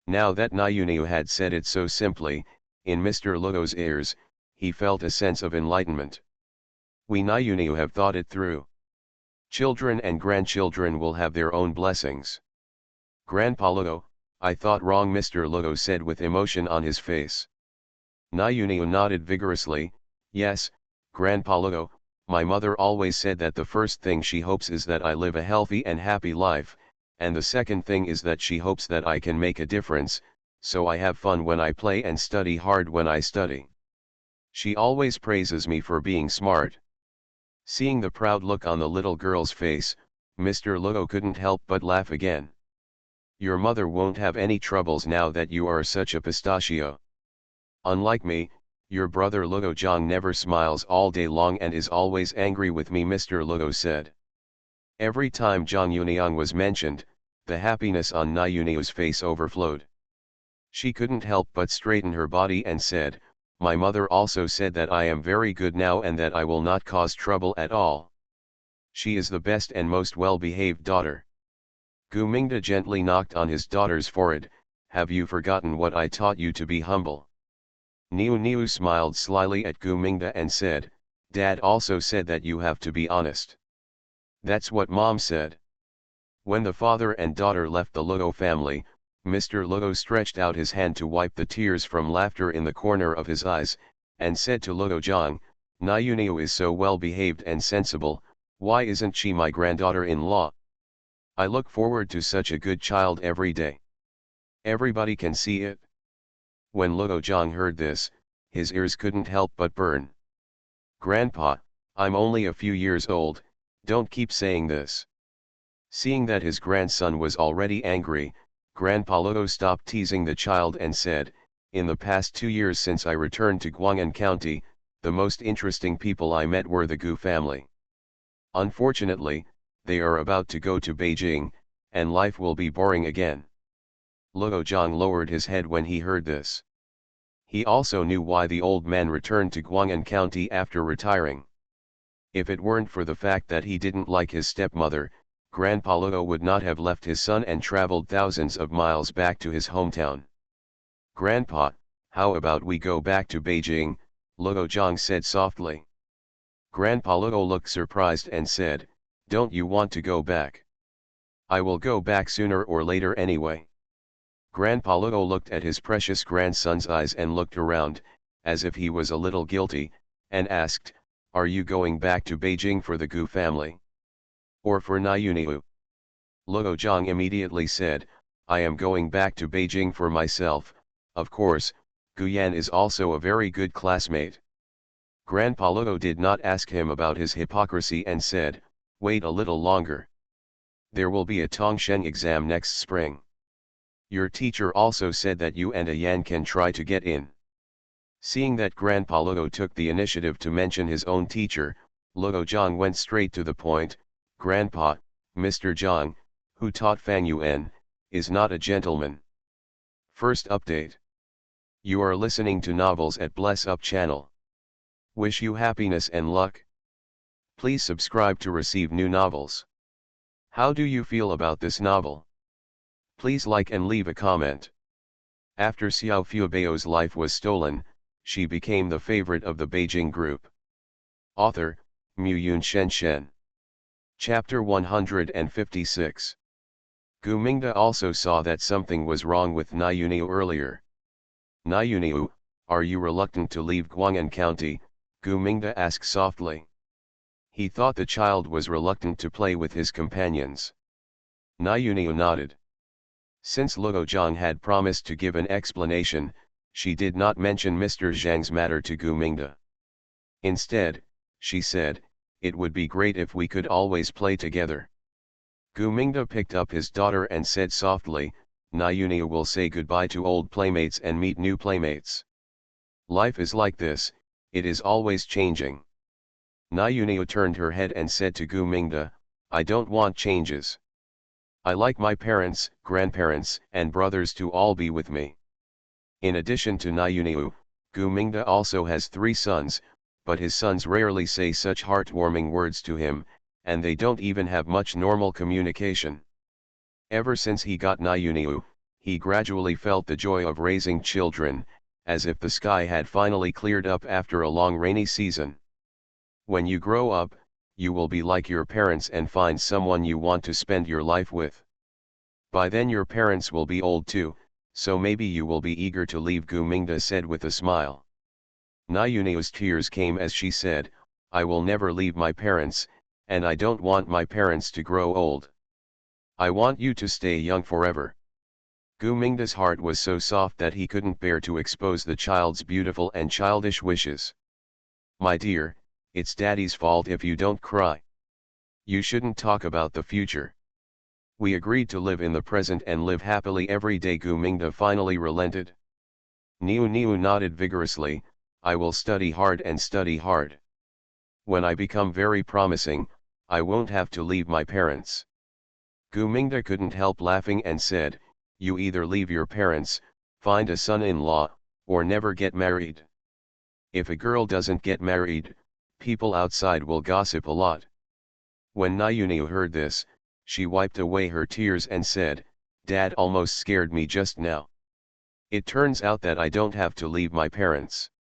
Now that Niu Niu had said it so simply, in Mr. Luo's ears, he felt a sense of enlightenment. We Niu Niu have thought it through. Children and grandchildren will have their own blessings. Grandpa Luo, I thought wrong, Mr. Luo said with emotion on his face. Niu Niu nodded vigorously, yes, Grandpa Luo, my mother always said that the first thing she hopes is that I live a healthy and happy life, and the second thing is that she hopes that I can make a difference, so I have fun when I play and study hard when I study. She always praises me for being smart. Seeing the proud look on the little girl's face, Mr. Luo couldn't help but laugh again. Your mother won't have any troubles now that you are such a pistachio. Unlike me, your brother Luo Zhang never smiles all day long and is always angry with me, Mr. Luo said. Every time Zhang Yuniang was mentioned, the happiness on Niu Niu's face overflowed. She couldn't help but straighten her body and said, my mother also said that I am very good now and that I will not cause trouble at all. She is the best and most well-behaved daughter. Gu Mingda gently knocked on his daughter's forehead, have you forgotten what I taught you to be humble? Niu Niu smiled slyly at Gu Mingda and said, Dad also said that you have to be honest. That's what Mom said. When the father and daughter left the Luo family, Mr. Luo stretched out his hand to wipe the tears from laughter in the corner of his eyes, and said to Luo Zhang, Niu Niu is so well behaved and sensible, why isn't she my granddaughter-in-law? I look forward to such a good child every day. Everybody can see it. When Luo Zhang heard this, his ears couldn't help but burn. Grandpa, I'm only a few years old, don't keep saying this. Seeing that his grandson was already angry, Grandpa Luo stopped teasing the child and said, in the past 2 years since I returned to Guang'an County, the most interesting people I met were the Gu family. Unfortunately, they are about to go to Beijing, and life will be boring again. Luo Zhang lowered his head when he heard this. He also knew why the old man returned to Guang'an County after retiring. If it weren't for the fact that he didn't like his stepmother, Grandpa Luo would not have left his son and traveled thousands of miles back to his hometown. Grandpa, how about we go back to Beijing, Luo Zhang said softly. Grandpa Luo looked surprised and said, don't you want to go back? I will go back sooner or later anyway. Grandpa Luo looked at his precious grandson's eyes and looked around, as if he was a little guilty, and asked, are you going back to Beijing for the Gu family? Or for Niu Niu? Luo Zhang immediately said, I am going back to Beijing for myself, of course, Gu Yan is also a very good classmate. Grandpa Luo did not ask him about his hypocrisy and said, wait a little longer. There will be a Tongsheng exam next spring. Your teacher also said that you and a Yan can try to get in. Seeing that Grandpa Luo took the initiative to mention his own teacher, Luo Zhang went straight to the point. Grandpa, Mr. Zhang, who taught Fang Yuan, is not a gentleman. First update. You are listening to novels at Bless Up channel. Wish you happiness and luck. Please subscribe to receive new novels. How do you feel about this novel? Please like and leave a comment. After Xiao Fubao's life was stolen, she became the favorite of the Beijing group. Author, Muyun Shenshen. Chapter 156. Gu Mingda also saw that something was wrong with Na Yuniu earlier. Na Yuniu, are you reluctant to leave Guang'an County? Gu Mingda asked softly. He thought the child was reluctant to play with his companions. Na Yuniu nodded. Since Luo Zhang had promised to give an explanation, she did not mention Mr. Zhang's matter to Gu Mingda. Instead, she said, it would be great if we could always play together. Gu Mingda picked up his daughter and said softly, Na Yuniu will say goodbye to old playmates and meet new playmates. Life is like this, it is always changing. Na Yuniu turned her head and said to Gu Mingda, I don't want changes. I like my parents, grandparents, and brothers to all be with me. In addition to Na Yuniu, Gu Mingda also has 3 sons, but his sons rarely say such heartwarming words to him, and they don't even have much normal communication. Ever since he got Na Yuniu, he gradually felt the joy of raising children, as if the sky had finally cleared up after a long rainy season. When you grow up, you will be like your parents and find someone you want to spend your life with. By then your parents will be old too, so maybe you will be eager to leave, Gu Mingda said with a smile. Na Yuniu's tears came as she said, I will never leave my parents, and I don't want my parents to grow old. I want you to stay young forever. Gu Mingda's heart was so soft that he couldn't bear to expose the child's beautiful and childish wishes. My dear, it's Daddy's fault if you don't cry. You shouldn't talk about the future. We agreed to live in the present and live happily every day. Gu Mingda finally relented. Niu Niu nodded vigorously, I will study hard and study hard. When I become very promising, I won't have to leave my parents. Gu Mingda couldn't help laughing and said, you either leave your parents, find a son-in-law, or never get married. If a girl doesn't get married, people outside will gossip a lot. When Na Yuniu heard this, she wiped away her tears and said, Dad almost scared me just now. It turns out that I don't have to leave my parents.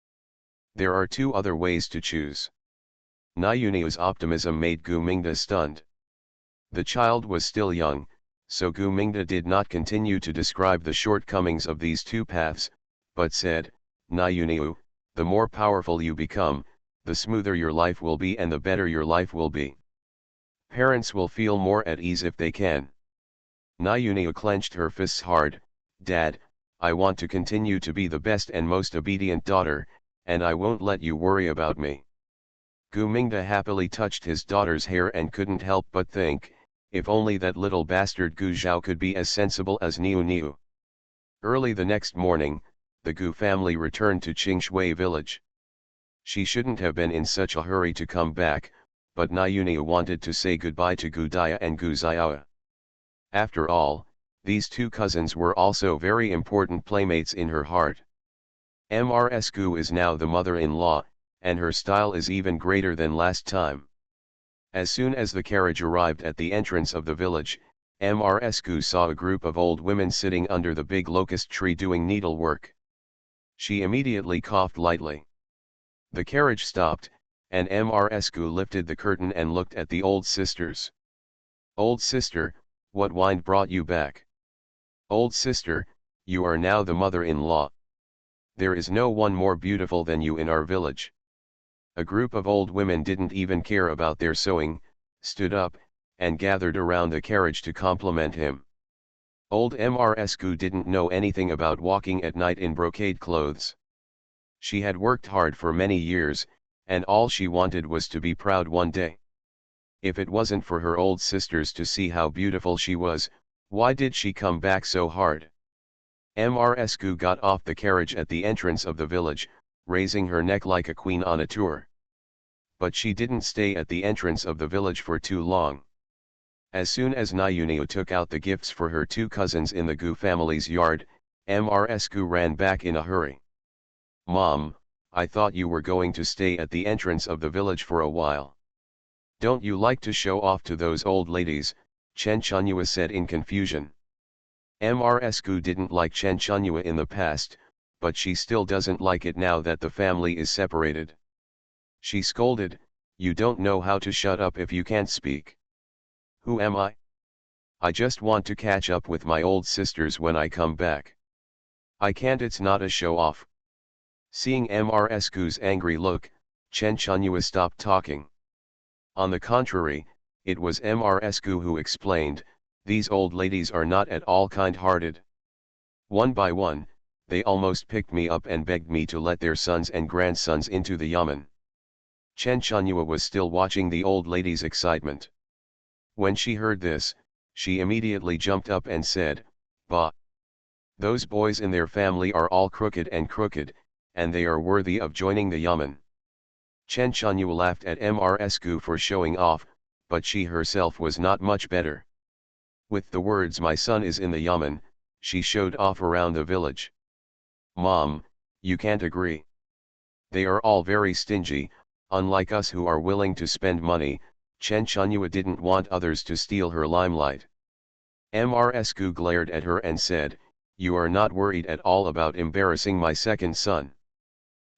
There are 2 other ways to choose. Na Yuniu's optimism made Gu Mingda stunned. The child was still young, so Gu Mingda did not continue to describe the shortcomings of these 2 paths, but said, Na Yuniu, the more powerful you become, the smoother your life will be and the better your life will be. Parents will feel more at ease if they can. Na Yuniu clenched her fists hard, Dad, I want to continue to be the best and most obedient daughter, and I won't let you worry about me. Gu Mingda happily touched his daughter's hair and couldn't help but think, if only that little bastard Gu Zhao could be as sensible as Niu Niu. Early the next morning, the Gu family returned to Qingshui village. She shouldn't have been in such a hurry to come back, but Na Yuniu wanted to say goodbye to Gu Dia and Gu Xiao. After all, these 2 cousins were also very important playmates in her heart. Mrs. Gu is now the mother-in-law, and her style is even greater than last time. As soon as the carriage arrived at the entrance of the village, Mrs. Gu saw a group of old women sitting under the big locust tree doing needlework. She immediately coughed lightly. The carriage stopped, and Mrs. Gu lifted the curtain and looked at the old sisters. Old sister, what wind brought you back? Old sister, you are now the mother-in-law. There is no one more beautiful than you in our village. A group of old women didn't even care about their sewing, stood up, and gathered around the carriage to compliment him. Old Mrs. Gu didn't know anything about walking at night in brocade clothes. She had worked hard for many years, and all she wanted was to be proud one day. If it wasn't for her old sisters to see how beautiful she was, why did she come back so hard? Mrsku got off the carriage at the entrance of the village, raising her neck like a queen on a tour. But she didn't stay at the entrance of the village for too long. As soon as Nyunio took out the gifts for her two cousins in the Gu family's yard, Mrsku ran back in a hurry. "Mom, I thought you were going to stay at the entrance of the village for a while. Don't you like to show off to those old ladies?" Chen Chunyua said in confusion. Mrsku didn't like Chen Chunyua in the past, but she still doesn't like it now that the family is separated. She scolded, "You don't know how to shut up if you can't speak." "Who am I? I just want to catch up with my old sisters when I come back. I can't, it's not a show off." Seeing Mrsku's angry look, Chen Chunyua stopped talking. On the contrary, it was Mrsku who explained, "These old ladies are not at all kind-hearted. One by one, they almost picked me up and begged me to let their sons and grandsons into the yamen." Chen Chunyua was still watching the old lady's excitement. When she heard this, she immediately jumped up and said, "Bah! Those boys in their family are all crooked, and they are worthy of joining the yamen." Chen Chunyua laughed at Mrsku for showing off, but she herself was not much better. With the words "my son is in the yamen," she showed off around the village. "Mom, you can't agree. They are all very stingy, unlike us who are willing to spend money." Chen Chunyua didn't want others to steal her limelight. Mrsku glared at her and said, "You are not worried at all about embarrassing my second son."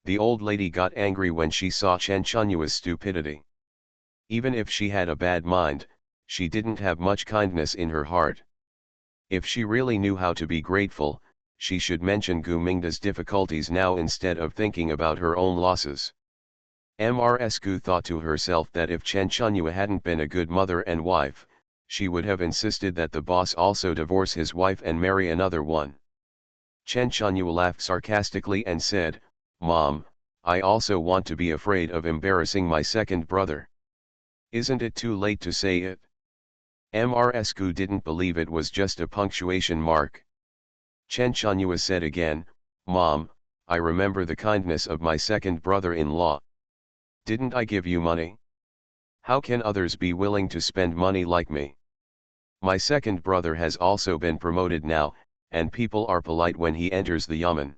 The old lady got angry when she saw Chen Chunyua's stupidity. Even if she had a bad mind, she didn't have much kindness in her heart. If she really knew how to be grateful, she should mention Gu Mingda's difficulties now instead of thinking about her own losses. Mrsku thought to herself that if Chen Chunyua hadn't been a good mother and wife, she would have insisted that the boss also divorce his wife and marry another one. Chen Chunyua laughed sarcastically and said, "Mom, I also want to be afraid of embarrassing my second brother. Isn't it too late to say it?" Mrsku didn't believe it was just a punctuation mark. Chen Chunyua said again, "Mom, I remember the kindness of my second brother-in-law. Didn't I give you money? How can others be willing to spend money like me? My second brother has also been promoted now, and people are polite when he enters the yamen,"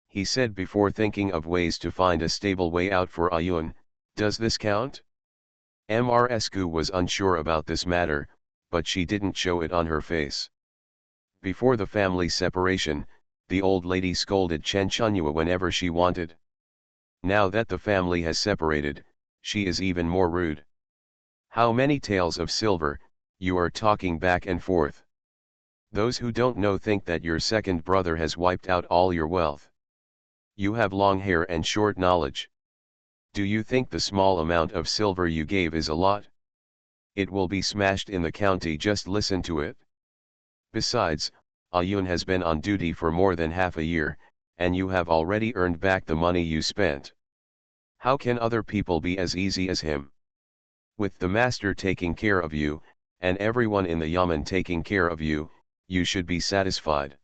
he said before thinking of ways to find a stable way out for Ayun. "Does this count?" Mrsku was unsure about this matter, but she didn't show it on her face. Before the family separation, the old lady scolded Chen Chunyua whenever she wanted. Now that the family has separated, she is even more rude. "How many taels of silver, you are talking back and forth. Those who don't know think that your second brother has wiped out all your wealth. You have long hair and short knowledge. Do you think the small amount of silver you gave is a lot? It will be smashed in the county, just listen to it. Besides, Ayun has been on duty for more than half a year, and you have already earned back the money you spent. How can other people be as easy as him? With the master taking care of you, and everyone in the yamen taking care of you, you should be satisfied.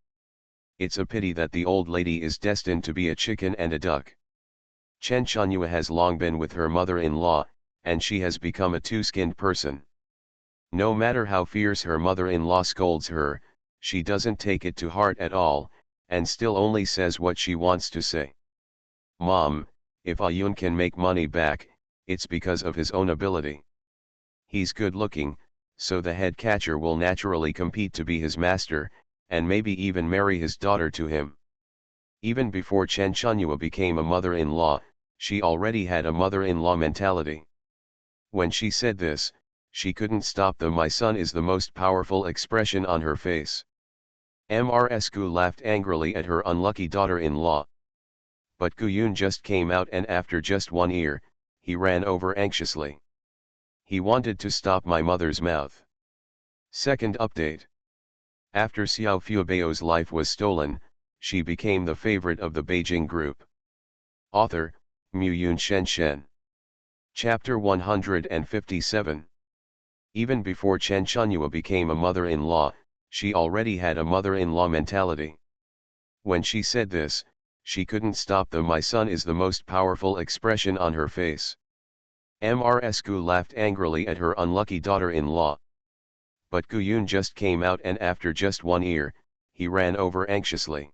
It's a pity that the old lady is destined to be a chicken and a duck." Chen Chunyua has long been with her mother-in-law, and she has become a two-skinned person. No matter how fierce her mother-in-law scolds her, she doesn't take it to heart at all, and still only says what she wants to say. "Mom, if Ayun can make money back, it's because of his own ability. He's good looking, so the head catcher will naturally compete to be his master, and maybe even marry his daughter to him." Even before Chen Chunyua became a mother-in-law, she already had a mother-in-law mentality. When she said this, she couldn't stop the "my son is the most powerful" expression on her face. Mrsku laughed angrily at her unlucky daughter-in-law. But Guyun just came out, and after just one ear, he ran over anxiously. He wanted to stop my mother's mouth. Second update. After Xiao Fubao's life was stolen, she became the favorite of the Beijing group. Author, Muyun Shen. Chapter 157. Even before Chen Chunyua became a mother-in-law, she already had a mother-in-law mentality. When she said this, she couldn't stop the "my son is" the most powerful expression on her face. Mrsku laughed angrily at her unlucky daughter-in-law. But Guyun just came out, and after just one ear, he ran over anxiously.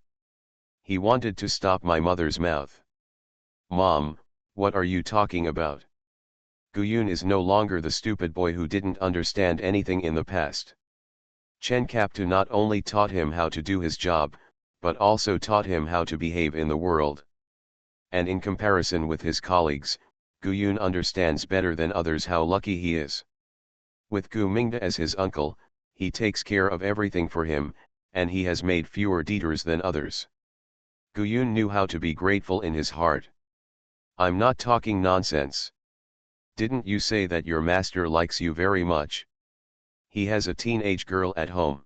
He wanted to stop my mother's mouth. "Mom, what are you talking about? Guyun is no longer the stupid boy who didn't understand anything in the past. Chen Kaptu not only taught him how to do his job, but also taught him how to behave in the world. And in comparison with his colleagues, Guyun understands better than others how lucky he is. With Gu Mingda as his uncle, he takes care of everything for him, and he has made fewer debtors than others." Guyun knew how to be grateful in his heart. "I'm not talking nonsense. Didn't you say that your master likes you very much? He has a teenage girl at home.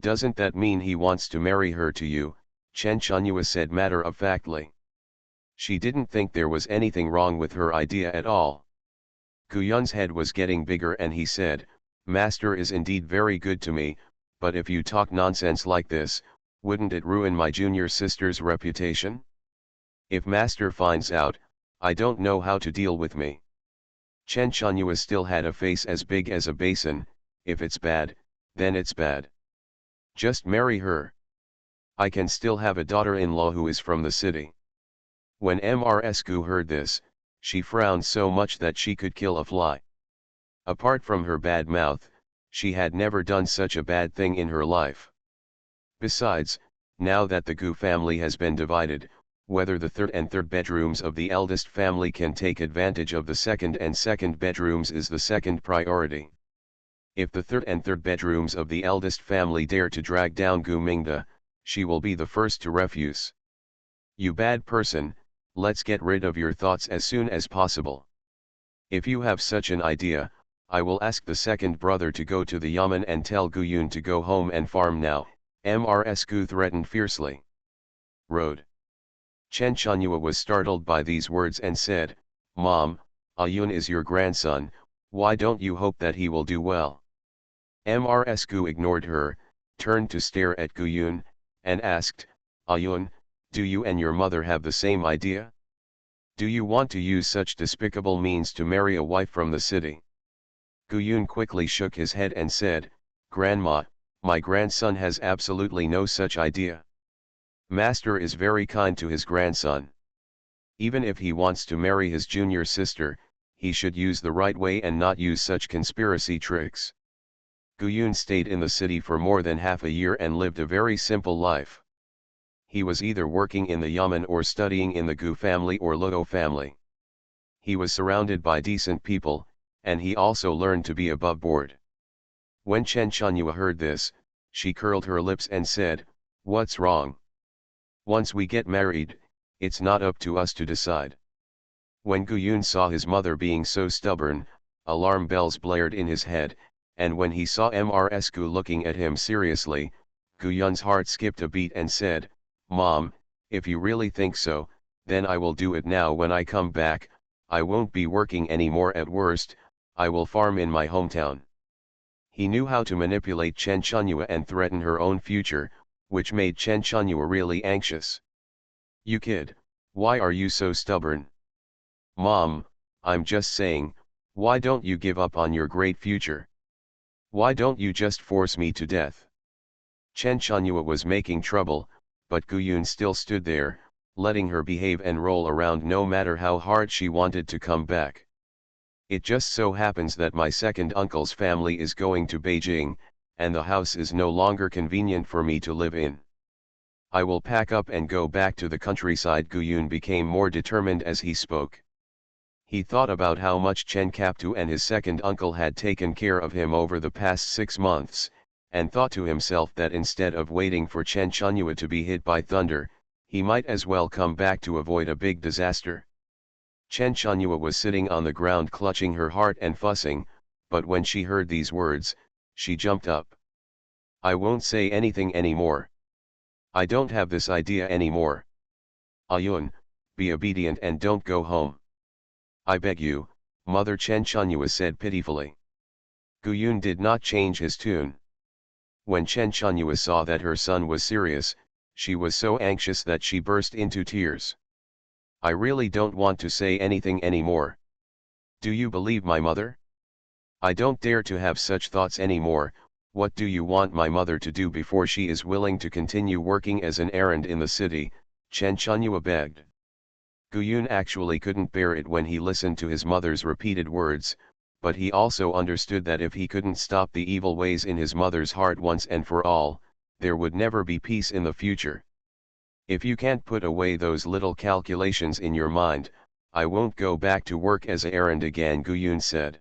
Doesn't that mean he wants to marry her to you?" Chen Chunyua said matter-of-factly. She didn't think there was anything wrong with her idea at all. Guyun's head was getting bigger, and he said, "Master is indeed very good to me, but if you talk nonsense like this, wouldn't it ruin my junior sister's reputation? If Master finds out, I don't know how to deal with me." Chen Chunyua still had a face as big as a basin. "If it's bad, then it's bad. Just marry her. I can still have a daughter-in-law who is from the city." When Mrsku heard this, she frowned so much that she could kill a fly. Apart from her bad mouth, she had never done such a bad thing in her life. Besides, now that the Gu family has been divided, whether the third bedrooms of the eldest family can take advantage of the second bedrooms is the second priority. If the third bedrooms of the eldest family dare to drag down Gu Mingda, she will be the first to refuse. "You bad person, let's get rid of your thoughts as soon as possible. If you have such an idea, I will ask the second brother to go to the yamen and tell Guyun to go home and farm now," Mrsku threatened fiercely. "Road." Chen Chunyua was startled by these words and said, "Mom, Ayun is your grandson, why don't you hope that he will do well?" Mrsku ignored her, turned to stare at Guyun, and asked, "Ayun, do you and your mother have the same idea? Do you want to use such despicable means to marry a wife from the city?" Guyun quickly shook his head and said, "Grandma, my grandson has absolutely no such idea. Master is very kind to his grandson. Even if he wants to marry his junior sister, he should use the right way and not use such conspiracy tricks." Guyun stayed in the city for more than half a year and lived a very simple life. He was either working in the yamen or studying in the Gu family or Luo family. He was surrounded by decent people, and he also learned to be above board. When Chen Chunyua heard this, she curled her lips and said, "What's wrong? Once we get married, it's not up to us to decide." When Guyun saw his mother being so stubborn, alarm bells blared in his head, and when he saw Mrsku looking at him seriously, Guyun's heart skipped a beat and said, "Mom, if you really think so, then I will do it now. When I come back, I won't be working anymore. At worst, I will farm in my hometown." He knew how to manipulate Chen Chunyua and threaten her own future, which made Chen Chunyua really anxious. "You kid, why are you so stubborn?" "Mom, I'm just saying, why don't you give up on your great future? Why don't you just force me to death?" Chen Chunyua was making trouble, but Guyun still stood there, letting her behave and roll around no matter how hard she wanted to come back. "It just so happens that my second uncle's family is going to Beijing, and the house is no longer convenient for me to live in. I will pack up and go back to the countryside." Guyun became more determined as he spoke. He thought about how much Chen Kaptu and his second uncle had taken care of him over the past 6 months, and thought to himself that instead of waiting for Chen Chunyua to be hit by thunder, he might as well come back to avoid a big disaster. Chen Chunyua was sitting on the ground clutching her heart and fussing, but when she heard these words, she jumped up. "I won't say anything anymore. I don't have this idea anymore. Ayun, be obedient and don't go home. I beg you, mother," Chen Chunyua said pitifully. Guyun did not change his tune. When Chen Chunyua saw that her son was serious, She was so anxious that she burst into tears. I really don't want to say anything anymore. Do you believe my mother? I don't dare to have such thoughts anymore. What do you want my mother to do before she is willing to continue working as an errand in the city? Chen Chunyua begged. Guyun actually couldn't bear it when he listened to his mother's repeated words, but he also understood that if he couldn't stop the evil ways in his mother's heart once and for all, there would never be peace in the future. If you can't put away those little calculations in your mind, I won't go back to work as an errand again, Guyun said.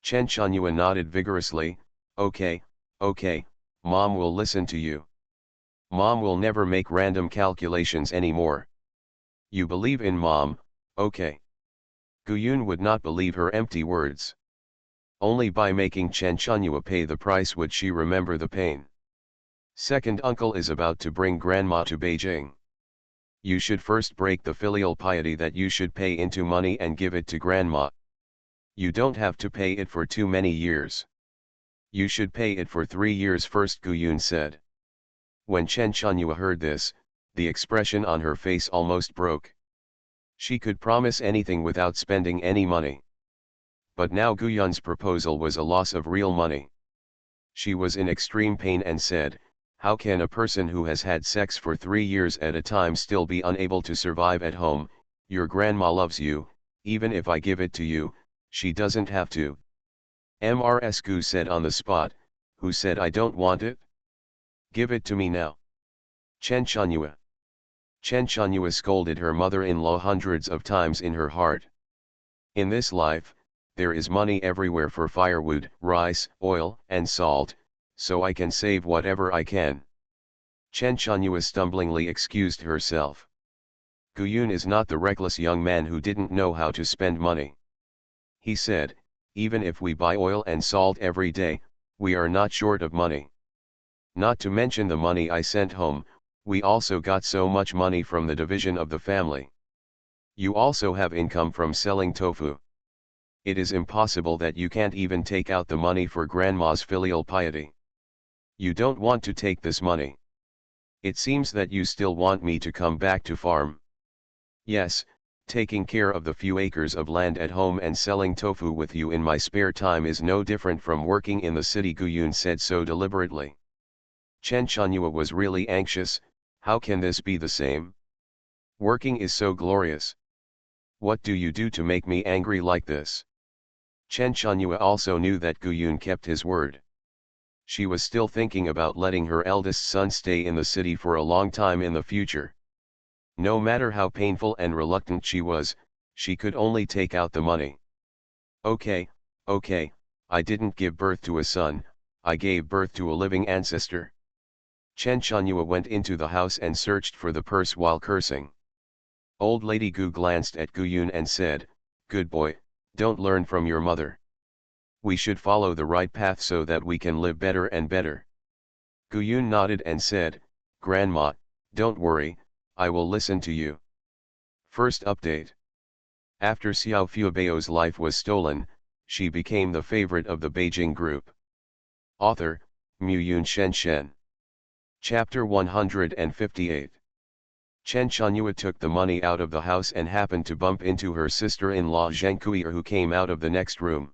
Chen Chunyua nodded vigorously. Okay, Mom will listen to you. Mom will never make random calculations anymore. You believe in Mom, okay. Guyun would not believe her empty words. Only by making Chen Chunyua pay the price would she remember the pain. Second uncle is about to bring grandma to Beijing. You should first break the filial piety that you should pay into money and give it to grandma. You don't have to pay it for too many years. You should pay it for 3 years first, Guyun said. When Chen Chunyua heard this, the expression on her face almost broke. She could promise anything without spending any money. But now Guyun's proposal was a loss of real money. She was in extreme pain and said, how can a person who has had sex for 3 years at a time still be unable to survive at home? Your grandma loves you, even if I give it to you, she doesn't have to. Mrs. Gu said on the spot. Who said I don't want it? Give it to me now. Chen Chunyua. Chen Chunyua scolded her mother-in-law hundreds of times in her heart. In this life, there is money everywhere for firewood, rice, oil, and salt, so I can save whatever I can. Chen Chunyua stumblingly excused herself. Guyun is not the reckless young man who didn't know how to spend money. He said, even if we buy oil and salt every day, we are not short of money. Not to mention the money I sent home, we also got so much money from the division of the family. You also have income from selling tofu. It is impossible that you can't even take out the money for grandma's filial piety. You don't want to take this money. It seems that you still want me to come back to farm. Yes, taking care of the few acres of land at home and selling tofu with you in my spare time is no different from working in the city, Guyun said so deliberately. Chen Chunyua was really anxious. How can this be the same? Working is so glorious. What do you do to make me angry like this? Chen Chunyua also knew that Guyun kept his word. She was still thinking about letting her eldest son stay in the city for a long time in the future. No matter how painful and reluctant she was, she could only take out the money. Okay, I didn't give birth to a son, I gave birth to a living ancestor. Chen Chunyua went into the house and searched for the purse while cursing. Old Lady Gu glanced at Guyun and said, good boy, don't learn from your mother. We should follow the right path so that we can live better and better. Guyun nodded and said, Grandma, don't worry, I will listen to you. First update. After Xiao Fubao's life was stolen, she became the favorite of the Beijing group. Author, Muyun Shen. Chapter 158. Chen Chunyua took the money out of the house and happened to bump into her sister-in-law Zheng Kui'er, who came out of the next room.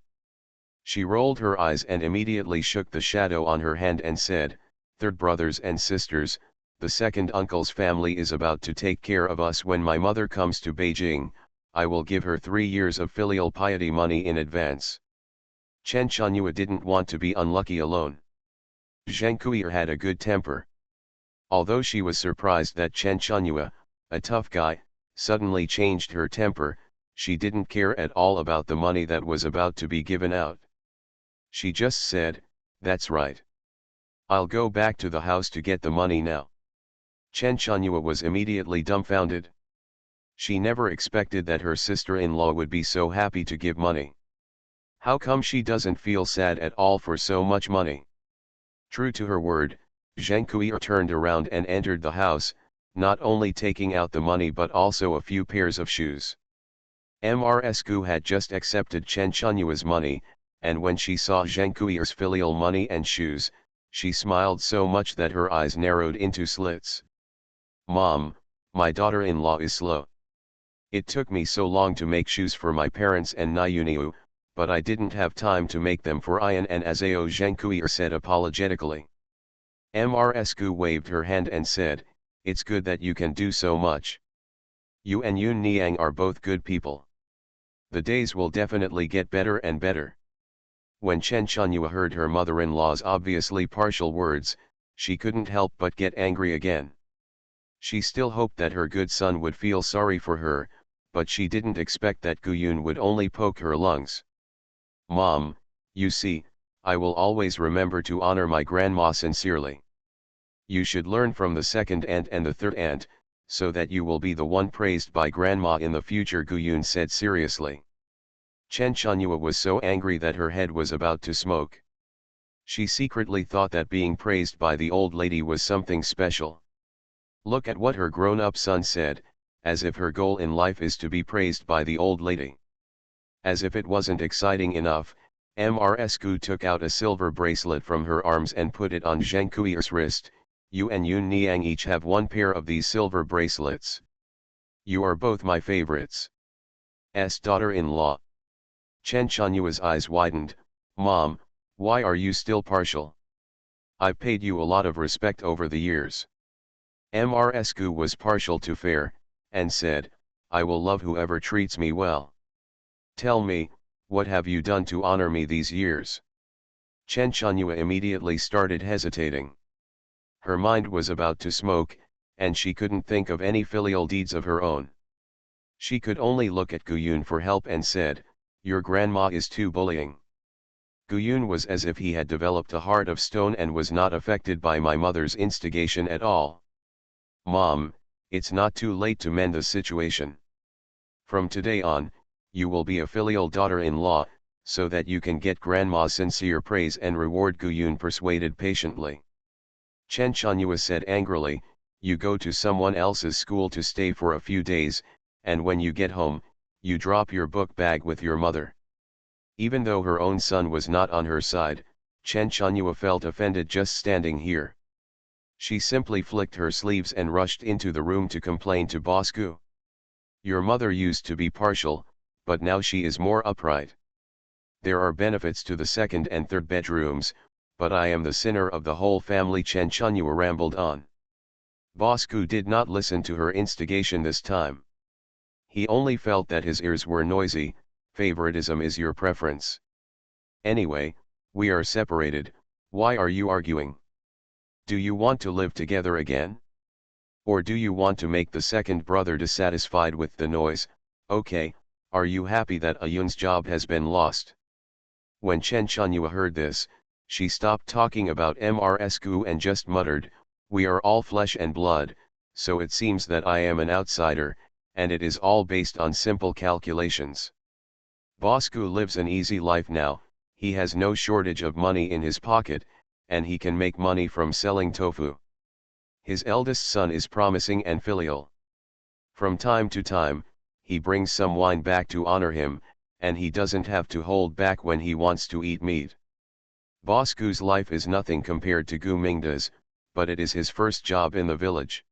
She rolled her eyes and immediately shook the shadow on her hand and said, Third brothers and sisters, the second uncle's family is about to take care of us when my mother comes to Beijing. I will give her 3 years of filial piety money in advance. Chen Chunyua didn't want to be unlucky alone. Zheng Kui'er had a good temper. Although she was surprised that Chen Chunyua, a tough guy, suddenly changed her temper, she didn't care at all about the money that was about to be given out. She just said, that's right. I'll go back to the house to get the money now. Chen Chunyua was immediately dumbfounded. She never expected that her sister-in-law would be so happy to give money. How come she doesn't feel sad at all for so much money? True to her word, Zheng Kui'er turned around and entered the house, not only taking out the money but also a few pairs of shoes. Mrs. Gu had just accepted Chen Chunyua's money, and when she saw Zheng Kui'er's filial money and shoes, she smiled so much that her eyes narrowed into slits. Mom, my daughter-in-law is slow. It took me so long to make shoes for my parents and Nyuniu, but I didn't have time to make them for Ian and Azao Zhenkui said apologetically. Mrsku waved her hand and said, it's good that you can do so much. You and Yun Niang are both good people. The days will definitely get better and better. When Chen Chunyua heard her mother-in-law's obviously partial words, she couldn't help but get angry again. She still hoped that her good son would feel sorry for her, but she didn't expect that Guyun would only poke her lungs. Mom, you see, I will always remember to honor my grandma sincerely. You should learn from the second aunt and the third aunt, so that you will be the one praised by grandma in the future, Guyun said seriously. Chen Chunyua was so angry that her head was about to smoke. She secretly thought that being praised by the old lady was something special. Look at what her grown-up son said, as if her goal in life is to be praised by the old lady. As if it wasn't exciting enough, Mrsku took out a silver bracelet from her arms and put it on Zheng Kui's wrist. You and Yun Niang each have one pair of these silver bracelets. You are both my favorites. Daughter-in-law. Chen Chunyua's eyes widened. Mom, why are you still partial? I've paid you a lot of respect over the years. Mrsku was partial to fair, and said, I will love whoever treats me well. Tell me, what have you done to honor me these years? Chen Chunyua immediately started hesitating. Her mind was about to smoke, and she couldn't think of any filial deeds of her own. She could only look at Guyun for help and said, your grandma is too bullying. Guyun was as if he had developed a heart of stone and was not affected by my mother's instigation at all. Mom, it's not too late to mend the situation. From today on, you will be a filial daughter-in-law, so that you can get grandma's sincere praise and reward, Guyun persuaded patiently. Chen Chunyua said angrily, you go to someone else's school to stay for a few days, and when you get home, you drop your book bag with your mother. Even though her own son was not on her side, Chen Chunyua felt offended just standing here. She simply flicked her sleeves and rushed into the room to complain to Bosku. Your mother used to be partial, but now she is more upright. There are benefits to the second and third bedrooms, but I am the sinner of the whole family, Chen Chunyua rambled on. Bosku did not listen to her instigation this time. He only felt that his ears were noisy. Favoritism is your preference. Anyway, we are separated, why are you arguing? Do you want to live together again? Or do you want to make the second brother dissatisfied with the noise? Okay, are you happy that Ayun's job has been lost? When Chen Chunyua heard this, she stopped talking about Mrsku and just muttered, we are all flesh and blood, so it seems that I am an outsider, and it is all based on simple calculations. Bosku lives an easy life now, he has no shortage of money in his pocket, and he can make money from selling tofu. His eldest son is promising and filial. From time to time, he brings some wine back to honor him, and he doesn't have to hold back when he wants to eat meat. Bosku's life is nothing compared to Gu Mingda's, but it is his first job in the village.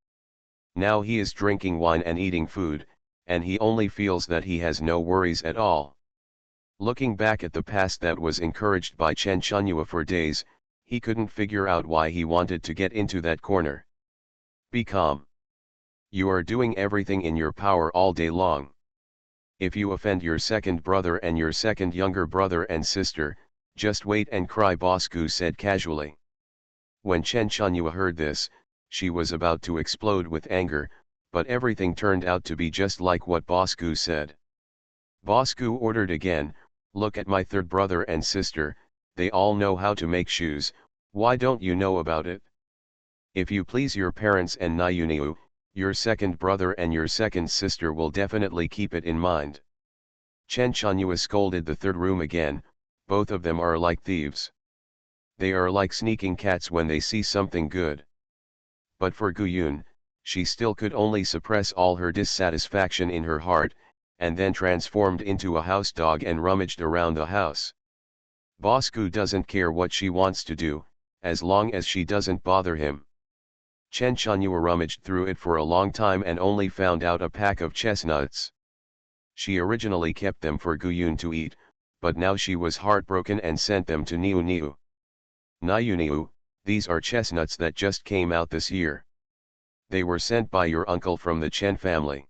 Now he is drinking wine and eating food, and he only feels that he has no worries at all. Looking back at the past that was encouraged by Chen Chunyua for days, he couldn't figure out why he wanted to get into that corner. Be calm. You are doing everything in your power all day long. If you offend your second brother and your second younger brother and sister, just wait and cry, Bosku said casually. When Chen Chunyua heard this, she was about to explode with anger, but everything turned out to be just like what Bosku said. Bosku ordered again, look at my third brother and sister, they all know how to make shoes, why don't you know about it? If you please your parents and Nyuniu, your second brother and your second sister will definitely keep it in mind. Chen Chunyua scolded the third room again, both of them are like thieves. They are like sneaking cats when they see something good. But for Guyun, she still could only suppress all her dissatisfaction in her heart, and then transformed into a house dog and rummaged around the house. Bosku doesn't care what she wants to do, as long as she doesn't bother him. Chen Chunyua rummaged through it for a long time and only found out a pack of chestnuts. She originally kept them for Guyun to eat, but now she was heartbroken and sent them to Niu Niu. Niu Niu, these are chestnuts that just came out this year. They were sent by your uncle from the Chen family.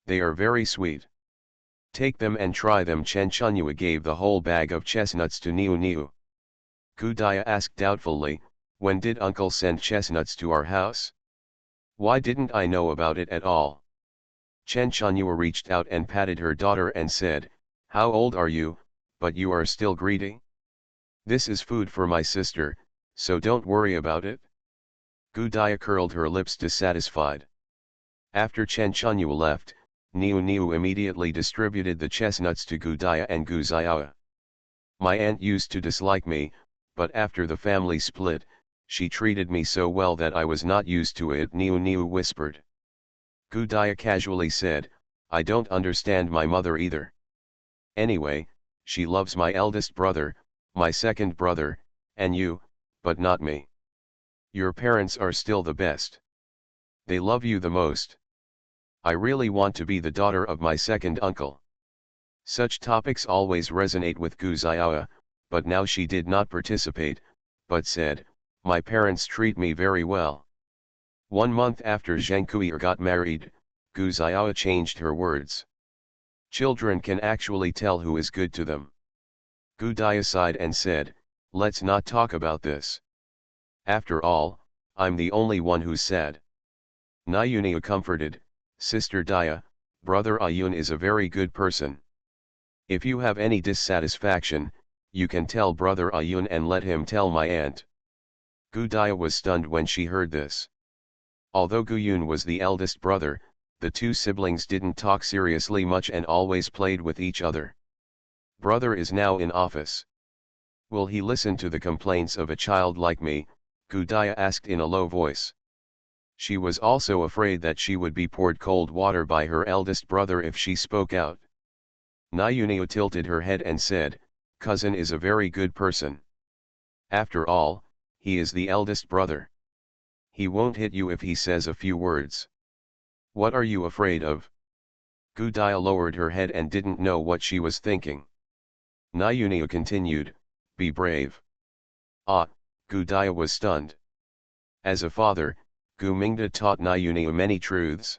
They are very sweet. Take them and try them. Chen Chunyua gave the whole bag of chestnuts to Niu Niu. Gu Dia asked doubtfully, when did uncle send chestnuts to our house? Why didn't I know about it at all? Chen Chunyua reached out and patted her daughter and said, how old are you, but you are still greedy? This is food for my sister, so don't worry about it. Gu Dia curled her lips dissatisfied. After Chen Chunyua left, Niu Niu immediately distributed the chestnuts to Gu Dia and Gu Xiao. My aunt used to dislike me, but after the family split, she treated me so well that I was not used to it. Niu Niu whispered. Gu Dia casually said, I don't understand my mother either. Anyway, she loves my eldest brother, my second brother, and you, but not me. Your parents are still the best. They love you the most. I really want to be the daughter of my second uncle. Such topics always resonate with Gu Xiao, but now she did not participate, but said, my parents treat me very well. 1 month after Zheng Kuier got married, Gu Xiao changed her words. Children can actually tell who is good to them. Gu Dia sighed and said, let's not talk about this. After all, I'm the only one who's sad. Nayunia comforted, Sister Dia, Brother Ayun is a very good person. If you have any dissatisfaction, you can tell Brother Ayun and let him tell my aunt. Gu Dia was stunned when she heard this. Although Guyun was the eldest brother, the two siblings didn't talk seriously much and always played with each other. Brother is now in office. Will he listen to the complaints of a child like me? Gu Dia asked in a low voice. She was also afraid that she would be poured cold water by her eldest brother if she spoke out. Nayunio tilted her head and said, cousin is a very good person. After all, he is the eldest brother. He won't hit you if he says a few words. What are you afraid of? Gu Dia lowered her head and didn't know what she was thinking. Nayunio continued, be brave. Ah, Gu Dia was stunned. As a father, Gu Mingda taught Nayunio many truths.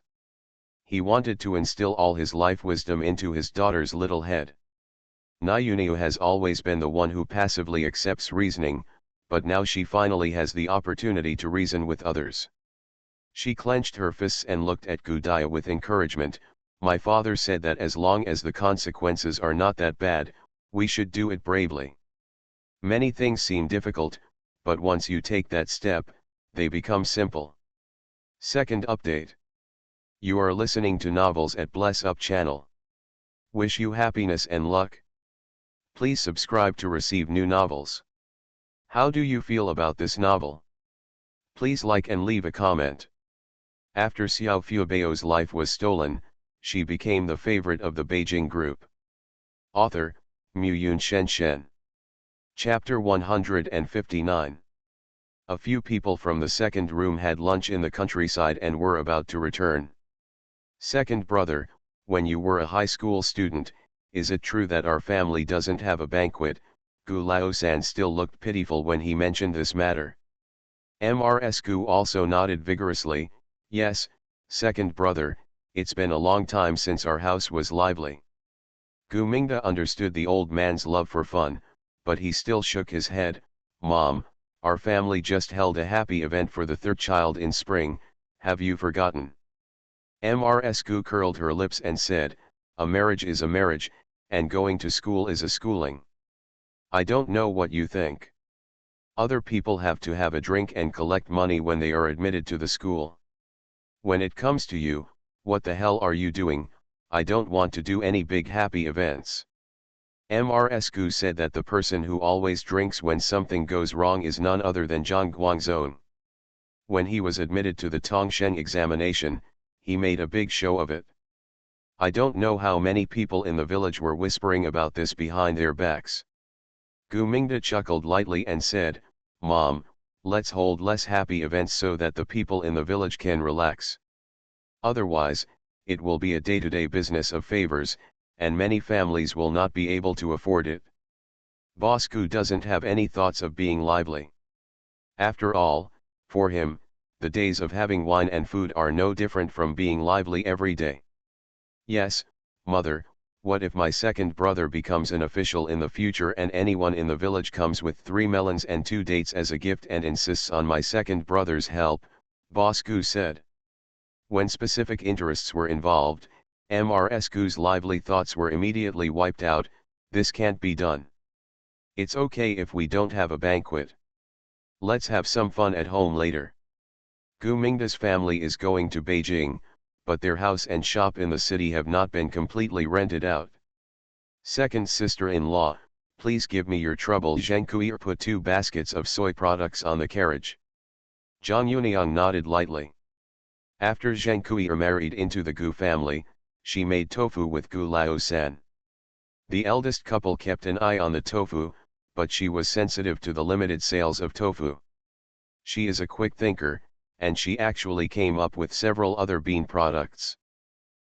He wanted to instill all his life wisdom into his daughter's little head. Nayunio has always been the one who passively accepts reasoning, but now she finally has the opportunity to reason with others. She clenched her fists and looked at Gu Dia with encouragement. My father said that as long as the consequences are not that bad, we should do it bravely. Many things seem difficult, but once you take that step, they become simple. Second update. You are listening to novels at Bless Up channel. Wish you happiness and luck. Please subscribe to receive new novels. How do you feel about this novel? Please like and leave a comment. After Xiao Fubao's life was stolen, she became the favorite of the Beijing group. Author, Muyun Shenshen. Chapter 159. A few people from the second room had lunch in the countryside and were about to return. Second brother, when you were a high school student, is it true that our family doesn't have a banquet? Gu Lao-san still looked pitiful when he mentioned this matter. Mrs. Gu also nodded vigorously, yes, second brother, it's been a long time since our house was lively. Gu Mingda understood the old man's love for fun, but he still shook his head. Mom, our family just held a happy event for the third child in spring, have you forgotten? Mrs. Gu curled her lips and said, a marriage is a marriage, and going to school is a schooling. I don't know what you think. Other people have to have a drink and collect money when they are admitted to the school. When it comes to you, what the hell are you doing? I don't want to do any big happy events. Mrs. Gu said that the person who always drinks when something goes wrong is none other than Zhang Guangzong. When he was admitted to the Tongsheng examination, he made a big show of it. I don't know how many people in the village were whispering about this behind their backs. Gu Mingda chuckled lightly and said, Mom, Let's hold less happy events so that the people in the village can relax. Otherwise, it will be a day-to-day business of favors, and many families will not be able to afford it. Boss Gu doesn't have any thoughts of being lively. After all, for him, the days of having wine and food are no different from being lively every day. Yes, mother, what if my second brother becomes an official in the future and anyone in the village comes with 3 melons and 2 dates as a gift and insists on my second brother's help, Boss Gu said. When specific interests were involved, Mrs. Gu's lively thoughts were immediately wiped out. This can't be done. It's okay if we don't have a banquet. Let's have some fun at home later. Gu Mingda's family is going to Beijing, but their house and shop in the city have not been completely rented out. Second sister-in-law, please give me your trouble. Zheng Kui'er put 2 baskets of soy products on the carriage. Zhang Yuniang nodded lightly. After Zheng Kui'er married into the Gu family, she made tofu with Gu Lao-san. The eldest couple kept an eye on the tofu, but she was sensitive to the limited sales of tofu. She is a quick thinker, and she actually came up with several other bean products.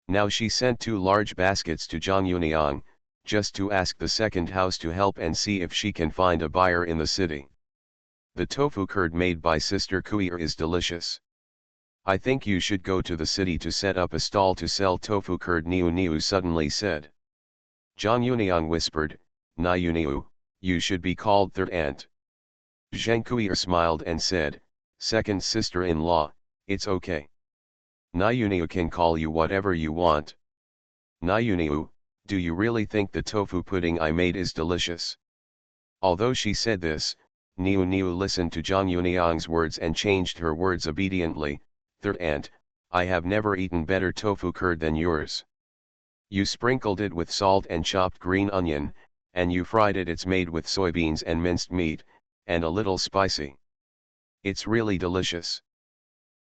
Now she sent 2 large baskets to Zhang Yuniang, just to ask the second house to help and see if she can find a buyer in the city. The tofu curd made by Sister Kui'er is delicious. I think you should go to the city to set up a stall to sell tofu curd, Niu Niu suddenly said. Zhang Yuniang whispered, Niu Niu, you should be called third aunt. Zheng Kui'er smiled and said, second sister-in-law, it's okay. Niu Niu can call you whatever you want. Niu Niu, do you really think the tofu pudding I made is delicious? Although she said this, Niu Niu listened to Zhang Yuniang's words and changed her words obediently. Third aunt, I have never eaten better tofu curd than yours. You sprinkled it with salt and chopped green onion, and you fried it. It's made with soybeans and minced meat, and a little spicy. It's really delicious.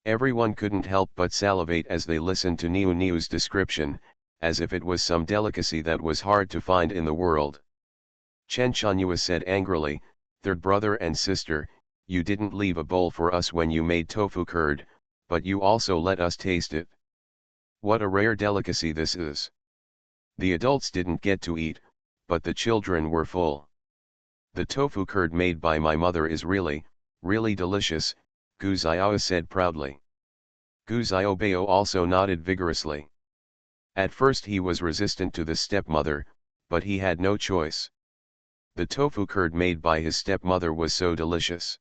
Everyone couldn't help but salivate as they listened to Niu Niu's description, as if it was some delicacy that was hard to find in the world. Chen Chanhua said angrily, third brother and sister, you didn't leave a bowl for us when you made tofu curd, but you also let us taste it. What a rare delicacy this is. The adults didn't get to eat, but the children were full. The tofu curd made by my mother is really, really delicious, Gu Xiao said proudly. Gu Xiaobao also nodded vigorously. At first he was resistant to the stepmother, but he had no choice. The tofu curd made by his stepmother was so delicious.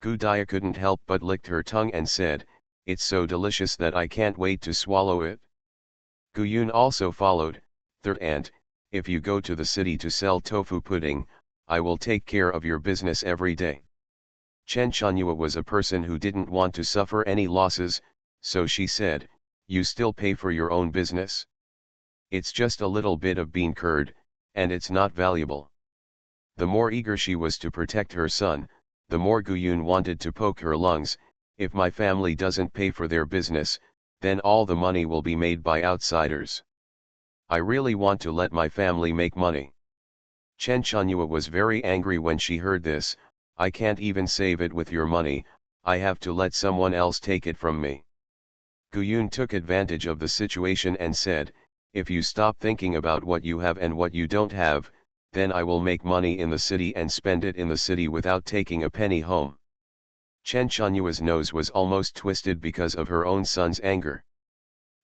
Gu Dia couldn't help but licked her tongue and said, it's so delicious that I can't wait to swallow it. Gu Yun also followed, third aunt, if you go to the city to sell tofu pudding, I will take care of your business every day. Chen Chanhua was a person who didn't want to suffer any losses, so she said, you still pay for your own business? It's just a little bit of bean curd, and it's not valuable. The more eager she was to protect her son, the more Gu Yun wanted to poke her lungs. If my family doesn't pay for their business, then all the money will be made by outsiders. I really want to let my family make money. Chen Chanhua was very angry when she heard this. I can't even save it with your money, I have to let someone else take it from me. Gu Yun took advantage of the situation and said, if you stop thinking about what you have and what you don't have, then I will make money in the city and spend it in the city without taking a penny home. Chen Chanhua's nose was almost twisted because of her own son's anger.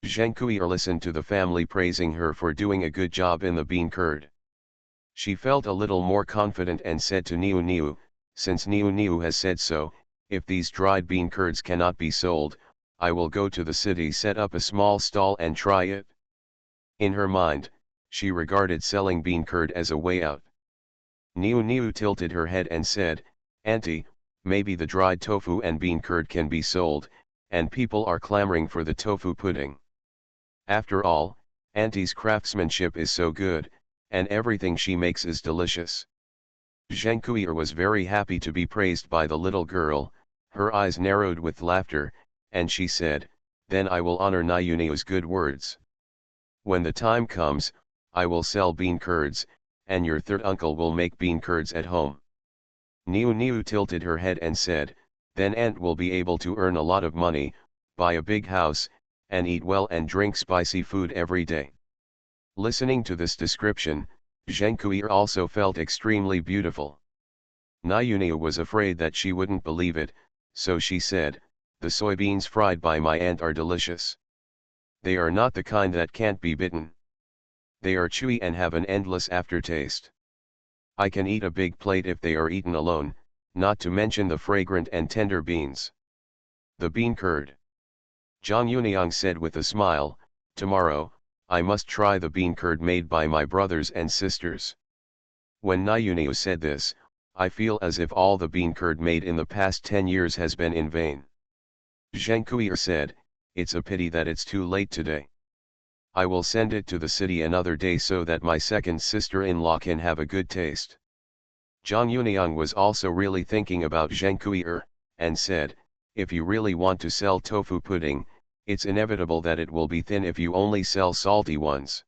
Zheng Kui'er listened to the family praising her for doing a good job in the bean curd. She felt a little more confident and said to Niu Niu, since Niu Niu has said so, if these dried bean curds cannot be sold, I will go to the city, set up a small stall and try it. In her mind, she regarded selling bean curd as a way out. Niu Niu tilted her head and said, Auntie, maybe the dried tofu and bean curd can be sold, and people are clamoring for the tofu pudding. After all, Auntie's craftsmanship is so good, and everything she makes is delicious. Zheng Kui'er was very happy to be praised by the little girl, her eyes narrowed with laughter, and she said, then I will honor Niu Niu's good words. When the time comes, I will sell bean curds, and your third uncle will make bean curds at home. Niu Niu tilted her head and said, then Aunt will be able to earn a lot of money, buy a big house, and eat well and drink spicy food every day. Listening to this description, Zheng Kui also felt extremely beautiful. Niu Niu was afraid that she wouldn't believe it, so she said, the soybeans fried by my aunt are delicious. They are not the kind that can't be bitten. They are chewy and have an endless aftertaste. I can eat a big plate if they are eaten alone, not to mention the fragrant and tender beans. The bean curd. Zhang Yuniang said with a smile, tomorrow, I must try the bean curd made by my brothers and sisters. When Niu said this, I feel as if all the bean curd made in the past 10 years has been in vain. Zheng Kui said, it's a pity that it's too late today. I will send it to the city another day so that my second sister-in-law can have a good taste. Zhang Yuniang was also really thinking about Zheng Kui and said, if you really want to sell tofu pudding, it's inevitable that it will be thin if you only sell salty ones.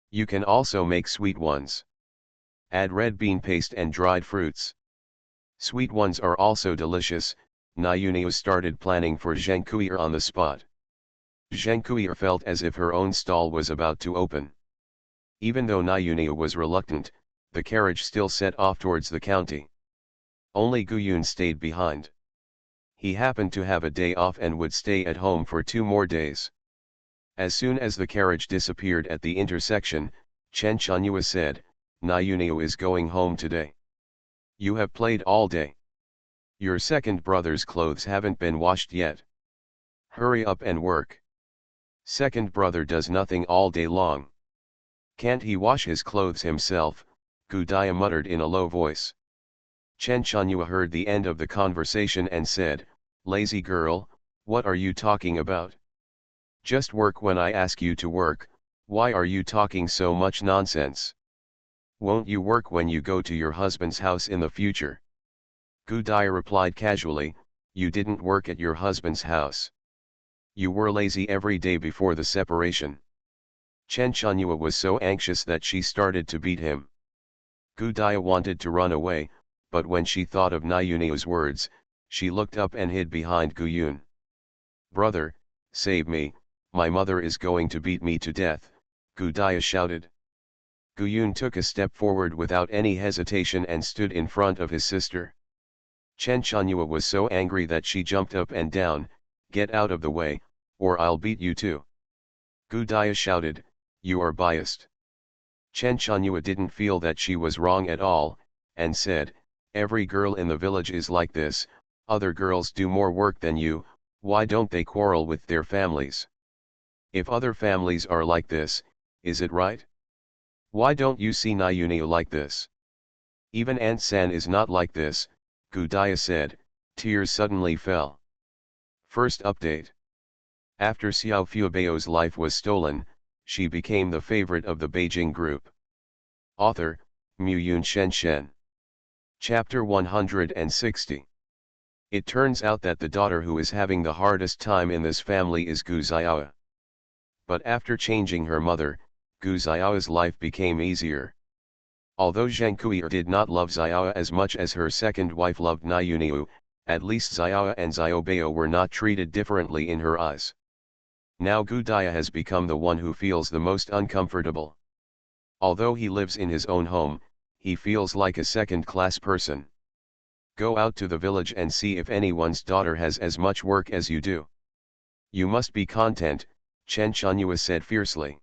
You can also make sweet ones. Add red bean paste and dried fruits. Sweet ones are also delicious. Niu started planning for Zheng Kui on the spot. Zheng Kui felt as if her own stall was about to open. Even though Niu was reluctant, the carriage still set off towards the county. Only Guyun stayed behind. He happened to have a day off and would stay at home for 2 more days. As soon as the carriage disappeared at the intersection, Chen Chunyua said, Niu is going home today. You have played all day. Your second brother's clothes haven't been washed yet. Hurry up and work. Second brother does nothing all day long. Can't he wash his clothes himself? Gu Dia muttered in a low voice. Chen Chunyua heard the end of the conversation and said, lazy girl, what are you talking about? Just work when I ask you to work. Why are you talking so much nonsense? Won't you work when you go to your husband's house in the future? Gu Dia replied casually, you didn't work at your husband's house. You were lazy every day before the separation. Chen Chunyua was so anxious that she started to beat him. Gu Dia wanted to run away, but when she thought of Niu's words, she looked up and hid behind Guyun. Brother, save me, my mother is going to beat me to death, Gu Dia shouted. Guyun took a step forward without any hesitation and stood in front of his sister. Chen Chunyua was so angry that she jumped up and down, get out of the way, or I'll beat you too. Gu Dia shouted, you are biased. Chen Chunyua didn't feel that she was wrong at all, and said, every girl in the village is like this, other girls do more work than you, why don't they quarrel with their families? If other families are like this, is it right? Why don't you see Niu like this? Even Aunt San is not like this, Gu Dia said. Tears suddenly fell. First update. After Xiao Fubao's life was stolen, she became the favorite of the Beijing group. Author, Muyun Shen. Chapter 160. It turns out that the daughter who is having the hardest time in this family is Gu Xiao. But after changing her mother, Gu Xiao's life became easier. Although Zheng Kui did not love Xiao as much as her second wife loved Niu, at least Xiao and Xiaobao were not treated differently in her eyes. Now Gu Dia has become the one who feels the most uncomfortable. Although he lives in his own home, he feels like a second-class person. Go out to the village and see if anyone's daughter has as much work as you do. You must be content, Chen Chunyua said fiercely.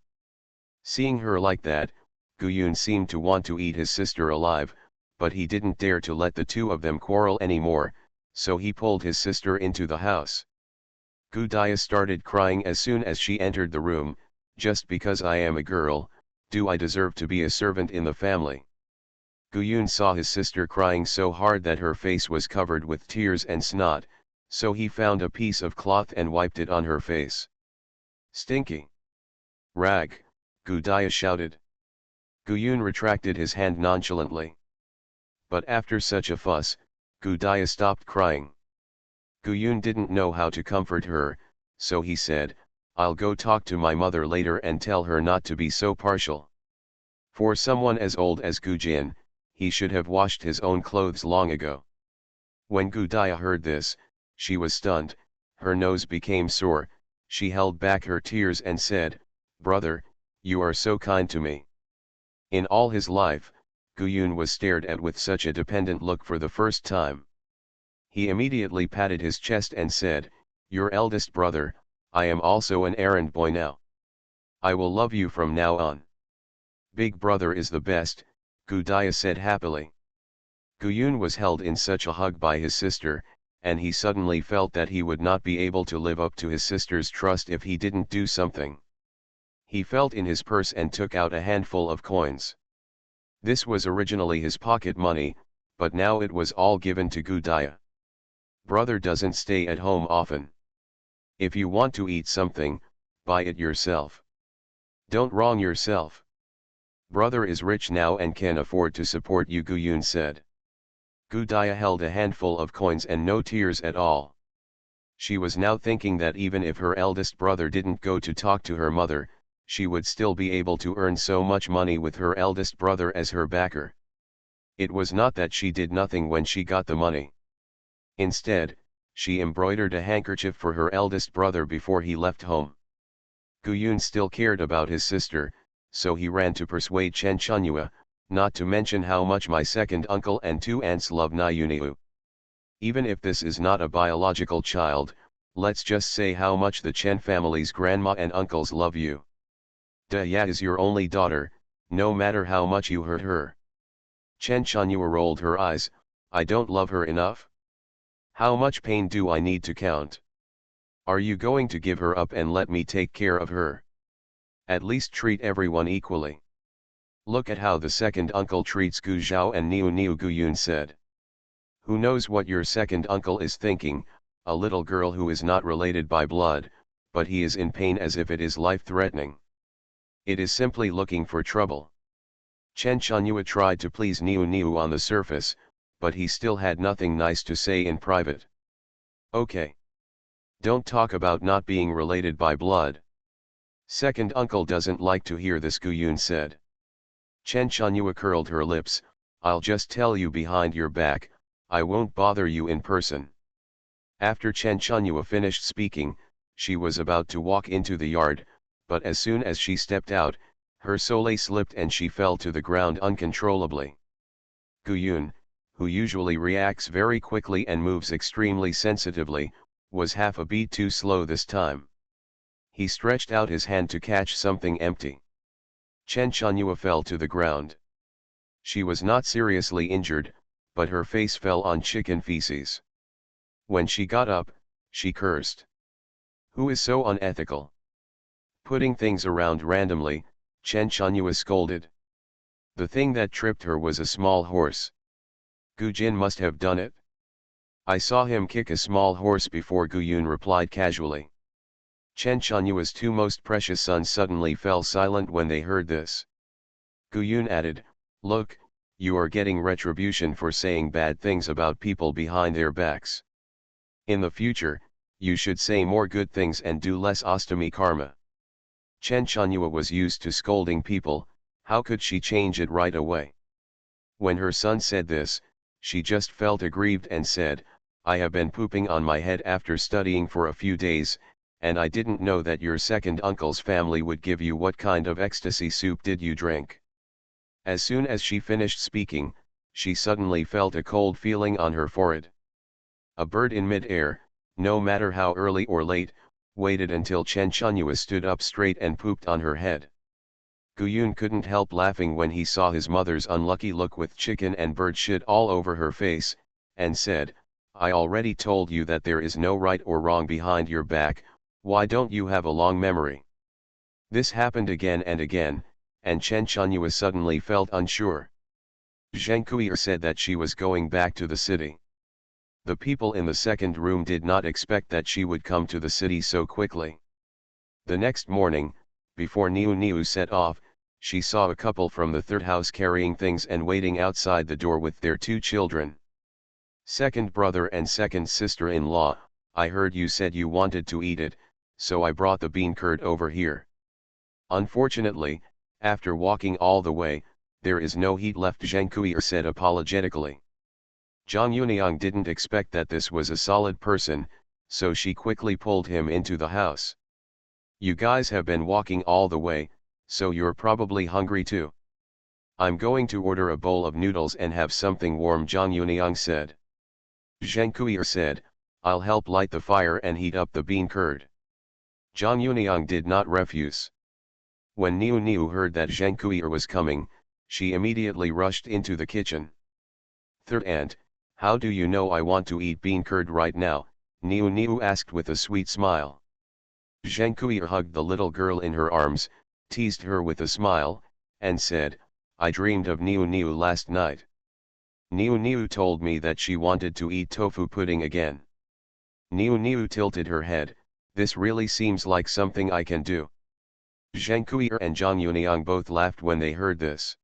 Seeing her like that, Guyun seemed to want to eat his sister alive, but he didn't dare to let the two of them quarrel anymore, so he pulled his sister into the house. Gu Dia started crying as soon as she entered the room, just because I am a girl, do I deserve to be a servant in the family? Guyun saw his sister crying so hard that her face was covered with tears and snot, so he found a piece of cloth and wiped it on her face. Stinky rag, Gu Dia shouted. Guyun retracted his hand nonchalantly. But after such a fuss, Gu Dia stopped crying. Guyun didn't know how to comfort her, so he said, I'll go talk to my mother later and tell her not to be so partial. For someone as old as Gu Jin, he should have washed his own clothes long ago. When Gudaya heard this, she was stunned, her nose became sore, she held back her tears and said, "Brother, you are so kind to me." In all his life, Guyun was stared at with such a dependent look for the first time. He immediately patted his chest and said, "Your eldest brother, I am also an errand boy now. I will love you from now on." "Big brother is the best," Gudaya said happily. Guyun was held in such a hug by his sister, and he suddenly felt that he would not be able to live up to his sister's trust if he didn't do something. He felt in his purse and took out a handful of coins. This was originally his pocket money, but now it was all given to Gudaya. Brother doesn't stay at home often. If you want to eat something, buy it yourself. Don't wrong yourself. Brother is rich now and can afford to support you, Guyun said. Gudaya held a handful of coins and no tears at all. She was now thinking that even if her eldest brother didn't go to talk to her mother, she would still be able to earn so much money with her eldest brother as her backer. It was not that she did nothing when she got the money. Instead, she embroidered a handkerchief for her eldest brother before he left home. Guyun still cared about his sister, so he ran to persuade Chen Chunyua, not to mention how much my second uncle and 2 aunts love Niuniu. Even if this is not a biological child, let's just say how much the Chen family's grandma and uncles love you. Ya is your only daughter, no matter how much you hurt her. Chen Chunyua rolled her eyes. I don't love her enough? How much pain do I need to count? Are you going to give her up and let me take care of her? At least treat everyone equally. Look at how the second uncle treats Gu Zhao and Niu Niu, Guyun said. Who knows what your second uncle is thinking, a little girl who is not related by blood, but he is in pain as if it is life-threatening. It is simply looking for trouble. Chen Chunyua tried to please Niu Niu on the surface, but he still had nothing nice to say in private. Okay. Don't talk about not being related by blood. Second uncle doesn't like to hear this, Guyun said. Chen Chunyua curled her lips. I'll just tell you behind your back, I won't bother you in person. After Chen Chunyua finished speaking, she was about to walk into the yard, but as soon as she stepped out, her soleil slipped and she fell to the ground uncontrollably. Guyun, who usually reacts very quickly and moves extremely sensitively, was half a beat too slow this time. He stretched out his hand to catch something empty. Chen Chunyua fell to the ground. She was not seriously injured, but her face fell on chicken feces. When she got up, she cursed. Who is so unethical? Putting things around randomly, Chen Chunyua scolded. The thing that tripped her was a small horse. Gu Jin must have done it. I saw him kick a small horse before, Guyun replied casually. Chen Chunyua's 2 most precious sons suddenly fell silent when they heard this. Guyun added, look, you are getting retribution for saying bad things about people behind their backs. In the future, you should say more good things and do less ostomy karma. Chen Chunyua was used to scolding people, how could she change it right away? When her son said this, she just felt aggrieved and said, I have been pooping on my head after studying for a few days, and I didn't know that your second uncle's family would give you. What kind of ecstasy soup did you drink? As soon as she finished speaking, she suddenly felt a cold feeling on her forehead. A bird in mid-air, no matter how early or late, waited until Chen Chunyua stood up straight and pooped on her head. Guyun couldn't help laughing when he saw his mother's unlucky look with chicken and bird shit all over her face, and said, I already told you that there is no right or wrong behind your back, why don't you have a long memory? This happened again and again, and Chen Chunyua suddenly felt unsure. Zheng Kuier said that she was going back to the city. The people in the second room did not expect that she would come to the city so quickly. The next morning, before Niu Niu set off, she saw a couple from the third house carrying things and waiting outside the door with their 2 children. Second brother and second sister-in-law, I heard you said you wanted to eat it, so I brought the bean curd over here. Unfortunately, after walking all the way, There is no heat left, Zheng Kuier said apologetically. Zhang Yuniang didn't expect that this was a solid person, so she quickly pulled him into the house. You guys have been walking all the way, so you're probably hungry too. I'm going to order a bowl of noodles and have something warm, Zhang Yuniang said. Zheng Kuier said, I'll help light the fire and heat up the bean curd. Zhang Yuniang did not refuse. When Niu Niu heard that Zheng Kuier was coming, she immediately rushed into the kitchen. Third aunt, how do you know I want to eat bean curd right now? Niu Niu asked with a sweet smile. Zheng Kuier hugged the little girl in her arms, teased her with a smile, and said, I dreamed of Niu Niu last night. Niu Niu told me that she wanted to eat tofu pudding again. Niu Niu tilted her head, this really seems like something I can do. Zheng Kuier and Zhang Yuniang both laughed when they heard this.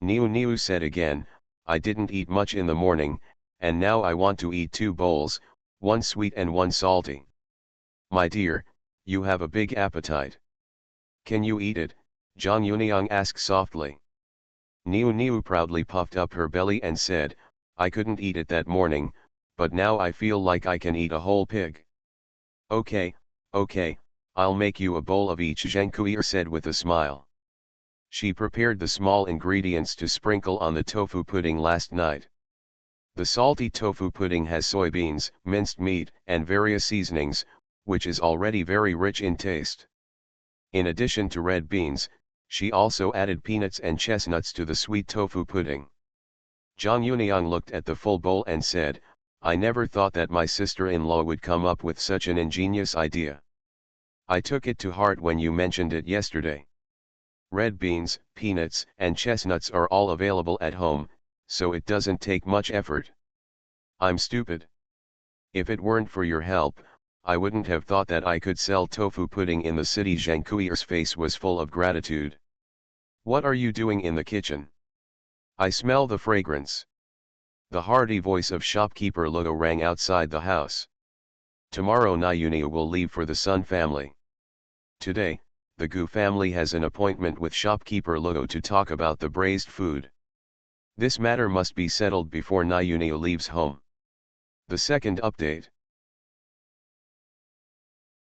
Niu Niu said again, I didn't eat much in the morning, and now I want to eat 2 bowls, one sweet and one salty. My dear, you have a big appetite. Can you eat it? Zhang Yuniang asked softly. Niu Niu proudly puffed up her belly and said, I couldn't eat it that morning, but now I feel like I can eat a whole pig. Okay, I'll make you a bowl of each, Zheng Kuier said with a smile. She prepared the small ingredients to sprinkle on the tofu pudding last night. The salty tofu pudding has soybeans, minced meat, and various seasonings, which is already very rich in taste. In addition to red beans, she also added peanuts and chestnuts to the sweet tofu pudding. Zhang Yuniang looked at the full bowl and said, I never thought that my sister-in-law would come up with such an ingenious idea. I took it to heart when you mentioned it yesterday. Red beans, peanuts, and chestnuts are all available at home, so it doesn't take much effort. I'm stupid. If it weren't for your help, I wouldn't have thought that I could sell tofu pudding in the city. Zheng Kuier's face was full of gratitude. What are you doing in the kitchen? I smell the fragrance. The hearty voice of shopkeeper Logo rang outside the house. Tomorrow Niu will leave for the Sun family. Today, the Gu family has an appointment with shopkeeper Logo to talk about the braised food. This matter must be settled before Niu leaves home. The second update.